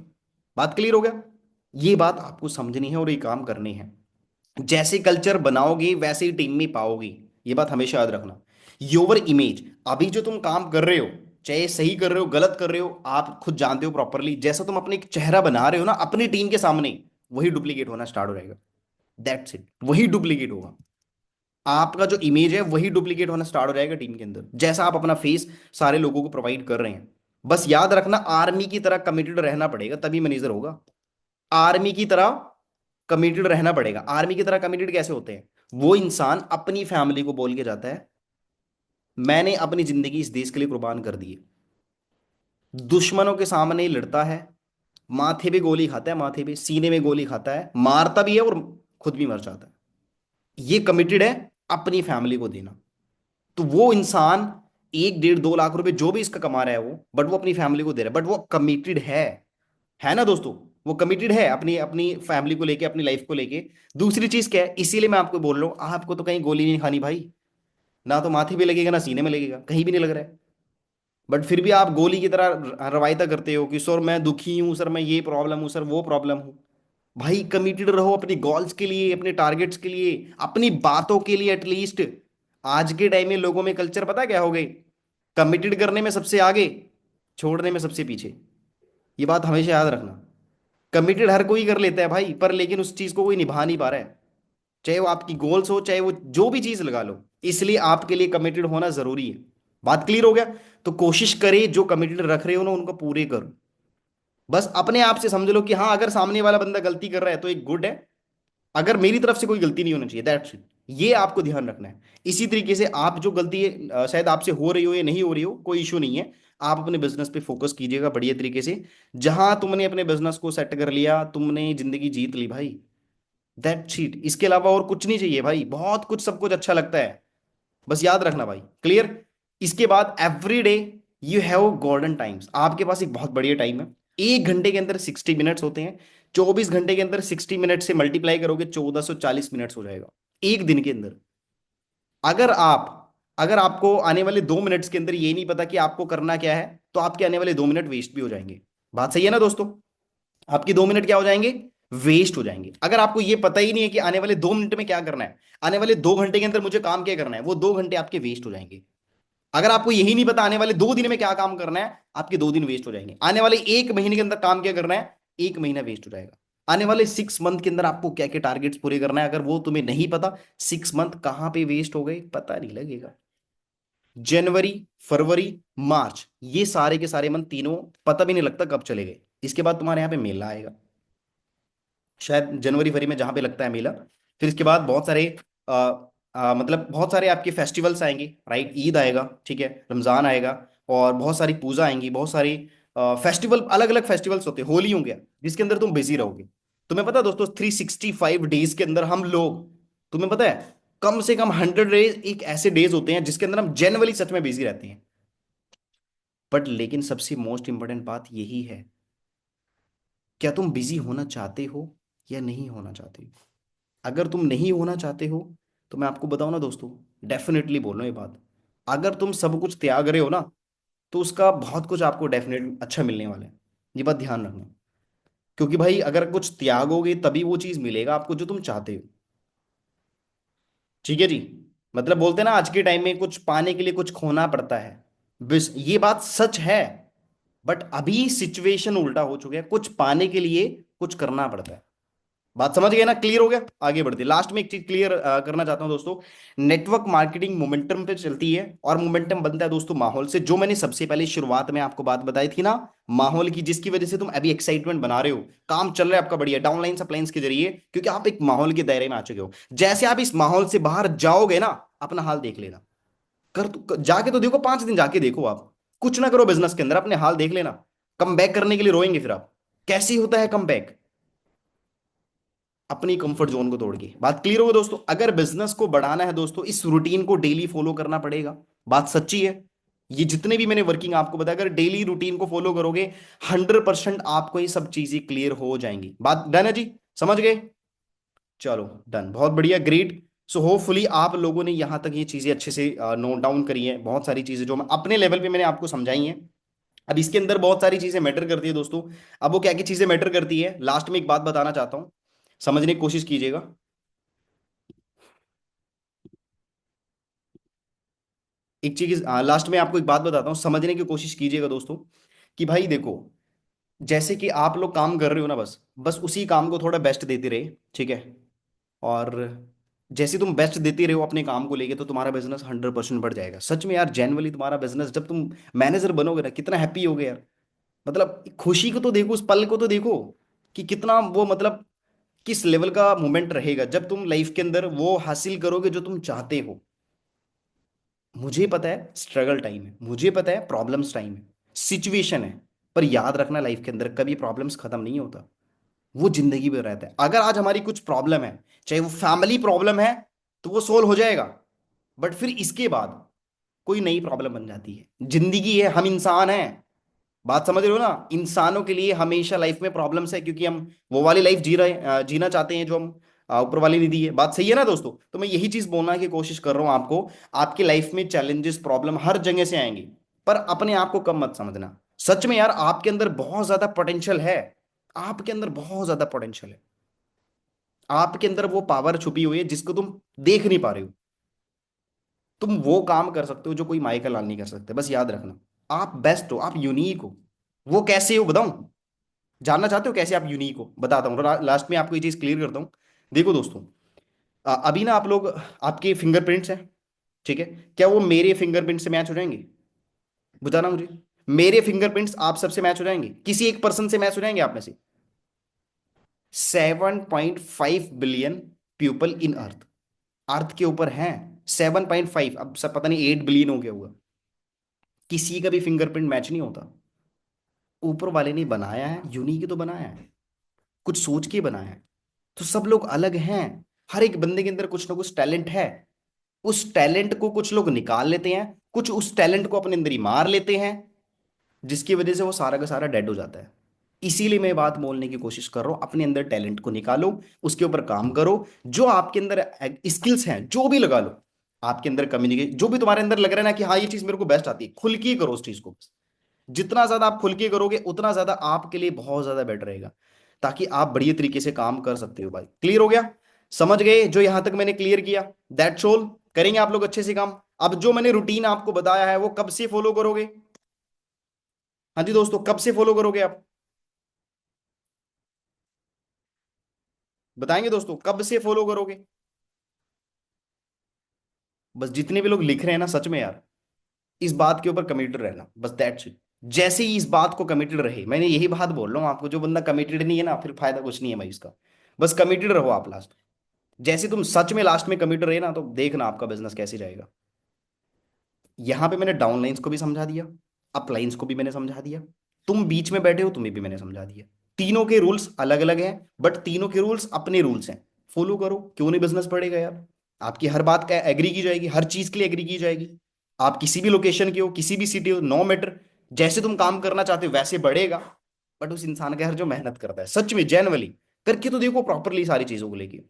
बात क्लियर हो गया? ये बात आपको समझनी है और ये काम करनी है। जैसे कल्चर बनाओगे वैसे ही टीम में पाओगे, ये बात हमेशा याद रखना। योर इमेज, अभी जो तुम काम कर रहे हो, चाहे सही कर रहे हो गलत कर रहे हो, आप खुद जानते हो प्रॉपरली, जैसा तुम अपने एक चेहरा बना रहे हो ना अपनी टीम के सामने, वही डुप्लीकेट होना स्टार्ट हो जाएगा। दैट्स इट, वही डुप्लीकेट होगा। आपका जो इमेज है वही डुप्लीकेट होना स्टार्ट हो जाएगा टीम के अंदर, जैसा आप अपना फेस सारे लोगों को प्रोवाइड कर रहे हैं। बस याद रखना, आर्मी की तरह कमिटेड रहना पड़ेगा तभी मैनेजर होगा। आर्मी की तरह कमिटेड रहना पड़ेगा। आर्मी की तरह कमिटेड कैसे होते हैं? वो इंसान अपनी फैमिली को बोल के जाता है, मैंने अपनी जिंदगी इस देश के लिए कुर्बान कर दी है, दुश्मनों के सामने ही लड़ता है, माथे पे गोली खाता है, माथे पे सीने में गोली खाता है, मारता भी है और खुद भी मर जाता है। ये कमिटेड है अपनी फैमिली को देना। तो वो इंसान 1 1.5 2 लाख रुपए जो भी इसका कमा रहा है वो, बट वो अपनी फैमिली को दे रहा है, बट वो कमिटेड है ना दोस्तों? वो कमिटेड है अपनी अपनी फैमिली को लेके, अपनी लाइफ को लेके। दूसरी चीज क्या है, इसीलिए मैं आपको बोल रहा हूं, आपको तो कहीं गोली नहीं खानी भाई, ना तो माथे पे लगेगा ना सीने में लगेगा, कहीं भी नहीं लग रहा है। बट फिर भी आप गोली की तरह रवायता करते हो कि सर मैं दुखी हूं, सर मैं ये प्रॉब्लम हूं, सर वो प्रॉब्लम हूं। भाई कमिटेड रहो अपनी गोल्स के लिए, अपने टारगेट्स के लिए, अपनी बातों के लिए एटलीस्ट। आज के टाइम में लोगों में कल्चर पता क्या हो गई, कमिटेड करने में सबसे आगे, छोड़ने में सबसे पीछे। ये बात हमेशा याद रखना। कमिटेड हर कोई कर लेता है भाई, पर लेकिन उस चीज को कोई निभा नहीं पा रहा है। चाहे वो आपकी गोल्स हो, चाहे वो जो भी चीज लगा लो, इसलिए आपके लिए कमिटेड होना जरूरी है। बात क्लियर हो गया? तो कोशिश करे जो कमिटेड रख रहे हो ना उनको पूरे करो। बस अपने आप से समझ लो कि हाँ, अगर सामने वाला बंदा गलती कर रहा है तो एक गुड है, अगर मेरी तरफ से कोई गलती नहीं होनी चाहिए, दैट्स इट। ये आपको ध्यान रखना है। इसी तरीके से आप जो गलती शायद आपसे हो रही हो या नहीं हो रही हो, कोई इशू नहीं है। आप अपने बिजनेस पे फोकस कीजिएगा बढ़िया तरीके से। जहां तुमने अपने बिजनेस को सेट कर लिया, तुमने जिंदगी जीत ली भाई। दैट्स इट, इसके अलावा और कुछ नहीं चाहिए भाई। बहुत कुछ, सब कुछ अच्छा लगता है, बस याद रखना भाई। क्लियर? इसके बाद every day you have golden times. आपके पास एक बहुत बढ़िया टाइम है। 1 घंटे के अंदर 60 मिनट्स होते हैं। 24 घंटे के अंदर 60 मिनट से मल्टीप्लाई करोगे 1440 मिनट्स हो जाएगा एक दिन के अंदर। अगर आप अगर आपको आने वाले 2 मिनट्स के अंदर ये नहीं पता कि आपको करना क्या है, तो आपके आने वाले 2 मिनट वेस्ट भी हो जाएंगे। बात सही है ना दोस्तों? आपके 2 मिनट क्या हो जाएंगे? वेस्ट हो जाएंगे। अगर आपको ये पता ही नहीं है कि आने वाले 2 मिनट में क्या करना है, आने वाले 2 घंटे के अंदर मुझे काम क्या करना है, वो 2 घंटे आपके वेस्ट हो जाएंगे। अगर आपको यही नहीं पता आने वाले 2 दिन में क्या काम करना है, आपके 2 दिन वेस्ट हो जाएंगे। आने वाले 1 महीने के अंदर काम क्या करना है, 1 महीना वेस्ट हो जाएगा। आने वाले 6 मंथ के अंदर आपको क्या क्या टारगेट्स पूरे करना है, अगर वो तुम्हें नहीं पता, 6 मंथ कहां पे वेस्ट हो गए पता नहीं लगेगा। जनवरी, फरवरी, मार्च, ये सारे के सारे मंथ तीनों पता भी नहीं लगता कब चले गए। इसके बाद तुम्हारे यहाँ पे मेला आएगा, शायद जनवरी फरवरी में, जहां पे लगता है मेला। फिर इसके बाद बहुत सारे आ, मतलब बहुत सारे आपके फेस्टिवल्स आएंगे, राइट? ईद आएगा, ठीक है, रमजान आएगा, और बहुत सारी पूजा आएंगी, बहुत सारी फेस्टिवल, अलग अलग फेस्टिवल्स होते हैं। होली हो गया, जिसके अंदर तुम बिजी रहोगे। तुम्हें पता है दोस्तों, 365 डेज के अंदर हम लोग, तुम्हें पता है, कम से कम 100 डेज एक ऐसे डेज होते हैं जिसके अंदर हम जनरली सच में बिजी रहते हैं। बट लेकिन सबसे मोस्ट इंपॉर्टेंट बात यही है, क्या तुम बिजी होना चाहते हो या नहीं होना चाहते हो? अगर तुम नहीं होना चाहते हो, तो मैं आपको बताऊं ना दोस्तों, डेफिनेटली बोल रहा हूं ये बात, अगर तुम सब कुछ त्याग रहे हो ना, तो उसका बहुत कुछ आपको डेफिनेटली अच्छा मिलने वाला है। ये बात ध्यान रखना। क्योंकि भाई अगर कुछ त्यागोगे तभी वो चीज मिलेगा आपको जो तुम चाहते हो। ठीक है जी? मतलब बोलते हैं ना, आज के टाइम में कुछ पाने के लिए कुछ खोना पड़ता है। बस ये बात सच है। बट अभी सिचुएशन उल्टा हो चुका है, कुछ पाने के लिए कुछ करना पड़ता है। बात समझ गए ना? क्लियर हो गया? आगे बढ़ते, लास्ट में एक चीज क्लियर करना चाहता हूं दोस्तों। नेटवर्क मार्केटिंग मोमेंटम पे चलती है, और मोमेंटम बनता है दोस्तों माहौल से, जो मैंने सबसे पहले शुरुआत में आपको बात बताई थी ना, माहौल की, जिसकी वजह से तुम अभी एक्साइटमेंट बना रहे हो, काम चल रहा है आपका बढ़िया डाउनलाइन सप्लाइंस के जरिए, क्योंकि आप एक माहौल के दायरे में आ चुके हो। जैसे आप इस माहौल से बाहर जाओगे ना, अपना हाल देख लेना। जाके तो देखो, 5 दिन जाके देखो आप, कुछ ना करो बिजनेस के अंदर, अपने हाल देख लेना। कम बैक करने के लिए रोएंगे फिर आप। कैसे होता है कम बैक? अपनी कंफर्ट जोन को तोड़ के। बात क्लियर होगा दोस्तों? अगर बिजनेस को बढ़ाना है दोस्तों, इस रूटीन को डेली फॉलो करना पड़ेगा। बात सच्ची है। ये जितने भी मैंने वर्किंग आपको बताया, अगर डेली रूटीन को फॉलो करोगे, 100% आपको ये सब चीजें क्लियर हो जाएंगी। बात डन है जी? समझ गए? चलो, डन, बहुत बढ़िया, ग्रेट। सो होपफुली आप लोगों ने यहाँ तक ये चीजें अच्छे से नोट डाउन करी हैं, बहुत सारी चीजें जो मैं अपने लेवल पे मैंने आपको समझाई हैं। अब इसके अंदर बहुत सारी चीजें मैटर करती है दोस्तों। अब वो क्या क्या चीजें मैटर करती है, लास्ट में एक बात बताना चाहता हूँ, समझने की कोशिश कीजिएगा। एक चीज लास्ट में आपको एक बात बताता हूँ, समझने की कोशिश कीजिएगा दोस्तों। कि भाई देखो, जैसे कि आप लोग काम कर रहे हो ना, बस बस उसी काम को थोड़ा बेस्ट देते रहे, ठीक है? और जैसे तुम बेस्ट देते रहो अपने काम को लेके, तो तुम्हारा बिजनेस 100% बढ़ जाएगा। सच में यार, जेनुअली तुम्हारा बिजनेस, जब तुम मैनेजर बनोगे ना, कितना हैप्पी होगे यार। मतलब खुशी को तो देखो, उस पल को तो देखो, कि कितना वो, मतलब किस लेवल का मोमेंट रहेगा जब तुम लाइफ के अंदर वो हासिल करोगे जो तुम चाहते हो। मुझे पता है स्ट्रगल टाइम है, मुझे पता है प्रॉब्लम्स टाइम है, सिचुएशन है, पर याद रखना, लाइफ के अंदर कभी प्रॉब्लम्स खत्म नहीं होता। वो जिंदगी में रहता है। अगर आज हमारी कुछ प्रॉब्लम है, चाहे वो फैमिली प्रॉब्लम है, तो वो सोल्व हो जाएगा। बट फिर इसके बाद कोई नई प्रॉब्लम बन जाती है। जिंदगी है, हम इंसान हैं। बात समझ रहे हो ना? इंसानों के लिए हमेशा लाइफ में प्रॉब्लम्स है, क्योंकि हम वो वाली लाइफ जीना चाहते हैं जो हम ऊपर वाली ने दी है। बात सही है ना दोस्तों? तो मैं यही चीज बोलना की कोशिश कर रहा हूं आपको। आपकी लाइफ में चैलेंजेस, प्रॉब्लम हर जगह से आएंगी, पर अपने आप को कम मत समझना। सच में यार, आपके अंदर बहुत ज्यादा पोटेंशियल है। आपके अंदर बहुत ज्यादा पोटेंशियल है। आपके अंदर वो पावर छुपी हुई है जिसको तुम देख नहीं पा रहे हो। तुम वो काम कर सकते हो जो कोई माइकल लाल नहीं कर सकते, बस याद रखना। आप बेस्ट हो, आप यूनिक हो। वो कैसे हो बताऊं? जानना चाहते हो कैसे आप यूनिक हो? बताता हूँ, लास्ट में आपको ये चीज क्लियर करता हूँ। देखो दोस्तों, अभी ना आप लोग, आपके फिंगरप्रिंट्स हैं, ठीक है, क्या वो मेरे फिंगरप्रिंट से मैच हो जाएंगे? बताना मुझे। मेरे फिंगरप्रिंट्स आप सबसे मैच हो जाएंगे, किसी एक पर्सन से मैच हो जाएंगे आप में से? 7.5 बिलियन पीपल इन अर्थ, अर्थ के ऊपर हैं 7.5, अब सब पता नहीं 8 बिलियन हो गया होगा। किसी का भी फिंगरप्रिंट मैच नहीं होता। ऊपर वाले ने बनाया है, यूनिक ही तो बनाया है, कुछ सोच के बनाया है। तो सब लोग अलग हैं। हर एक बंदे के अंदर कुछ ना कुछ टैलेंट है। उस टैलेंट को कुछ लोग निकाल लेते हैं, कुछ उस टैलेंट को अपने अंदर ही मार लेते हैं, जिसकी वजह से वो सारा का सारा डेड हो जाता है। इसीलिए मैं बात बोलने की कोशिश कर रहा हूं, अपने अंदर टैलेंट को निकालो, उसके ऊपर काम करो। जो आपके अंदर स्किल्स हैं जो भी लगा लो, आपके अंदर कम्युनिकेशन जो भी तुम्हारे अंदर लग रहा है ना कि हाँ ये चीज मेरे को बेस्ट आती है, खुल के ही करो उस चीज को। जितना ज्यादा आप खुल के करोगे उतना ज्यादा आपके लिए बहुत ज्यादा बेटर रहेगा, ताकि आप बढ़िया तरीके से काम कर सकते हो। भाई क्लियर हो गया? समझ गए जो यहां तक मैंने क्लियर किया? That's all. करेंगे आप लोग अच्छे से काम। अब जो मैंने रूटीन आपको बताया है वो कब से फॉलो करोगे? हाँ जी दोस्तों, कब से फॉलो करोगे आप? बताएंगे दोस्तों, कब से फॉलो करोगे? बस जितने भी लोग लिख रहे हैं ना, सच में यार, इस बात के ऊपर कमिटेड रहना, बस दैट्स इट। जैसे ही इस बात को कमिटेड रहे, मैंने यही बात बोल रहा हूँ आपको, जो बंदा कमिटेड नहीं है ना, फिर फायदा कुछ नहीं है भाई इसका। बस कमिटेड रहो आप लास्ट। जैसे तुम सच में लास्ट में कमिटेड रहे ना, तो देखना आपका बिजनेस कैसे जाएगा। यहां पे मैंने डाउन लाइंस को भी समझा दिया, अप लाइंस को भी मैंने समझा दिया, तुम बीच में बैठे हो तुम्हें भी मैंने समझा दिया। तीनों के रूल्स अलग अलग हैं, बट तीनों के रूल्स अपने रूल्स हैं। फॉलो करो, क्यों नहीं बिजनेस बढ़ेगा यार? आपकी हर बात का एग्री की जाएगी, हर चीज के लिए एग्री की जाएगी। आप किसी भी लोकेशन के हो, किसी भी सिटी हो, नो मैटर। जैसे तुम काम करना चाहते हो वैसे बढ़ेगा। बट उस इंसान का हर जो मेहनत करता है सच में जेनवली करके, तो देखो प्रॉपरली सारी चीजों को लेके।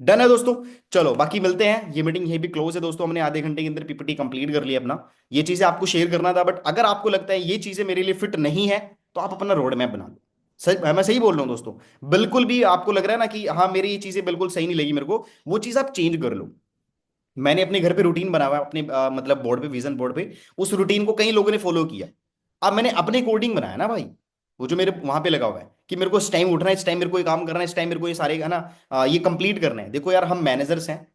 डन है दोस्तों? चलो बाकी मिलते हैं, ये मीटिंग यहीं भी क्लोज है दोस्तों, हमने आधे घंटे के अंदर पीपीटी कंप्लीट कर लिया अपना। ये चीजें आपको शेयर करना था, बट अगर आपको लगता है ये चीजें मेरे लिए फिट नहीं है, तो आप अपना रोड मैप बना लो। सही, मैं सही बोल रहा हूँ दोस्तों? बिल्कुल भी आपको लग रहा है ना कि हाँ मेरी ये चीजें बिल्कुल सही नहीं लगी मेरे को, वो चीज आप चेंज कर लो। मैंने अपने घर पे रूटीन बना हुआ है, अपने मतलब बोर्ड पे, विजन बोर्ड पे। उस रूटीन को कई लोगों ने फॉलो किया। अब मैंने अपने कोडिंग बनाया ना भाई, वो जो मेरे वहां पे लगा हुआ है कि मेरे को इस टाइम उठना है, इस टाइम मेरे को ये काम करना है, इस टाइम मेरे को ये सारे है ना ये कंप्लीट करना है। देखो यार, हम मैनेजर्स हैं,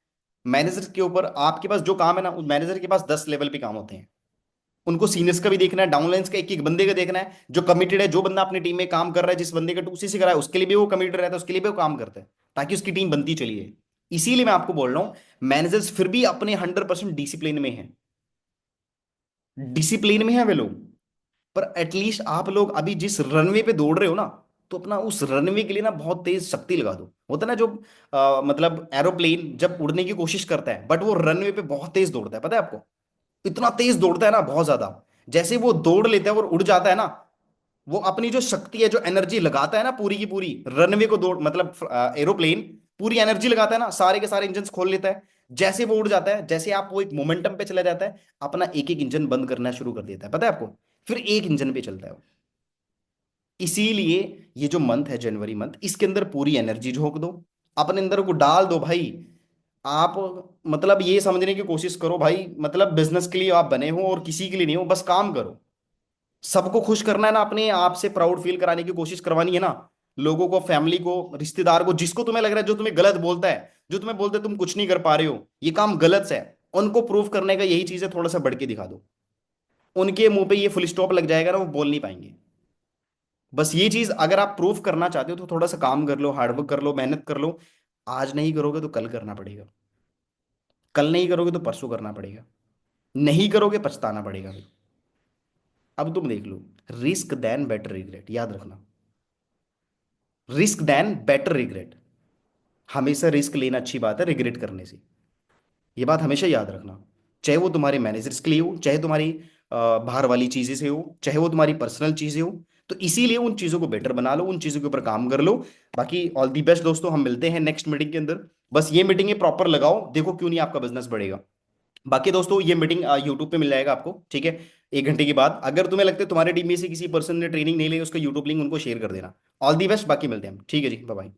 मैनेजर के ऊपर आपके पास जो काम है ना, उस मैनेजर के पास 10 लेवल पे काम होते हैं। उनको सीनियर्स का भी देखना है, डाउनलाइंस का एक एक बंदे का देखना है, जो कमिटेड है, जो बंदा अपनी टीम में काम कर रहा है, जिस बंदे का टूसी से करा है उसके लिए भी वो कमिटेड रहता है, उसके लिए भी वो काम करता है, ताकि उसकी टीम बनती चली है। इसीलिए मैं आपको बोल रहा हूं, मैनेजर्स फिर भी अपने 100% डिसिप्लिन में है, डिसिप्लिन में है वे लोग। पर एटलीस्ट आप लोग अभी जिस रनवे पे दौड़ रहे हो ना, तो अपना उस रनवे के लिए ना बहुत तेज शक्ति लगा दो। होता है ना जो मतलब एरोप्लेन जब उड़ने की कोशिश करता है, बट वो रनवे पे बहुत तेज दौड़ता है, पता है आपको? इतना तेज दौड़ता है ना, बहुत ज्यादा। जैसे वो दौड़ लेता है और उड़ जाता है ना, वो अपनी जो शक्ति है, जो एनर्जी लगाता है ना पूरी की पूरी रनवे को दौड़, मतलब एरोप्लेन पूरी एनर्जी लगाता है ना, सारे के सारे इंजन खोल लेता है। जैसे वो उड़ जाता है, जैसे आप वो एक मोमेंटम पे चला जाता है, अपना एक एक इंजन बंद करना शुरू कर देता है, पता है आपको? फिर एक इंजन पे चलता है वो। इसीलिए ये जो मंथ है, जनवरी मंथ, इसके अंदर पूरी एनर्जी झोंक दो, अपने अंदर को डाल दो भाई। आप मतलब ये समझने की कोशिश करो भाई, मतलब बिजनेस के लिए आप बने हो और किसी के लिए नहीं हो, बस काम करो। सबको खुश करना है ना, अपने आप से प्राउड फील कराने की कोशिश करवानी है ना, लोगों को, फैमिली को, रिश्तेदार को, जिसको तुम्हें लग रहा है जो तुम्हें गलत बोलता है, जो तुम्हें बोलते है तुम कुछ नहीं कर पा रहे हो, ये काम गलत है, उनको प्रूव करने का यही चीज है, थोड़ा सा बढ़ के दिखा दो। उनके मुंह पे ये फुल स्टॉप लग जाएगा ना, वो बोल नहीं पाएंगे। बस ये चीज अगर आप प्रूव करना चाहते हो, तो थोड़ा सा काम कर लो, हार्डवर्क कर लो, मेहनत कर लो। आज नहीं करोगे तो कल करना पड़ेगा, कल नहीं करोगे तो परसों करना पड़ेगा, नहीं करोगे पछताना पड़ेगा फिर। अब तुम देख लो, रिस्क देन बेटर रिग्रेट, याद रखना। Risk then better regret. हमेशा रिस्क लेना अच्छी बात है रिग्रेट करने से, ये बात हमेशा याद रखना। चाहे वो तुम्हारे मैनेजर्स के लिए हो, चाहे तुम्हारी बाहर वाली चीजें से हो, चाहे वो तुम्हारी पर्सनल चीजें हो। तो इसीलिए उन चीजों को बेटर बना लो, उन चीजों के ऊपर काम कर लो। बाकी ऑल दी बेस्ट दोस्तों, हम मिलते हैं नेक्स्ट मीटिंग के अंदर। बस ये मीटिंग प्रॉपर लगाओ, देखो क्यों नहीं आपका बिजनेस बढ़ेगा। बाकी दोस्तों ये मीटिंग यूट्यूब पे मिल जाएगा आपको, ठीक है? 1 घंटे के बाद, अगर तुम्हें लगता है तुम्हारे टीम में से किसी पर्सन ने ट्रेनिंग नहीं ली, उसका यूट्यूब लिंक उनको शेयर कर देना। ऑल दी बेस्ट, बाकी मिलते हैं हम, ठीक है जी, बाय बाय।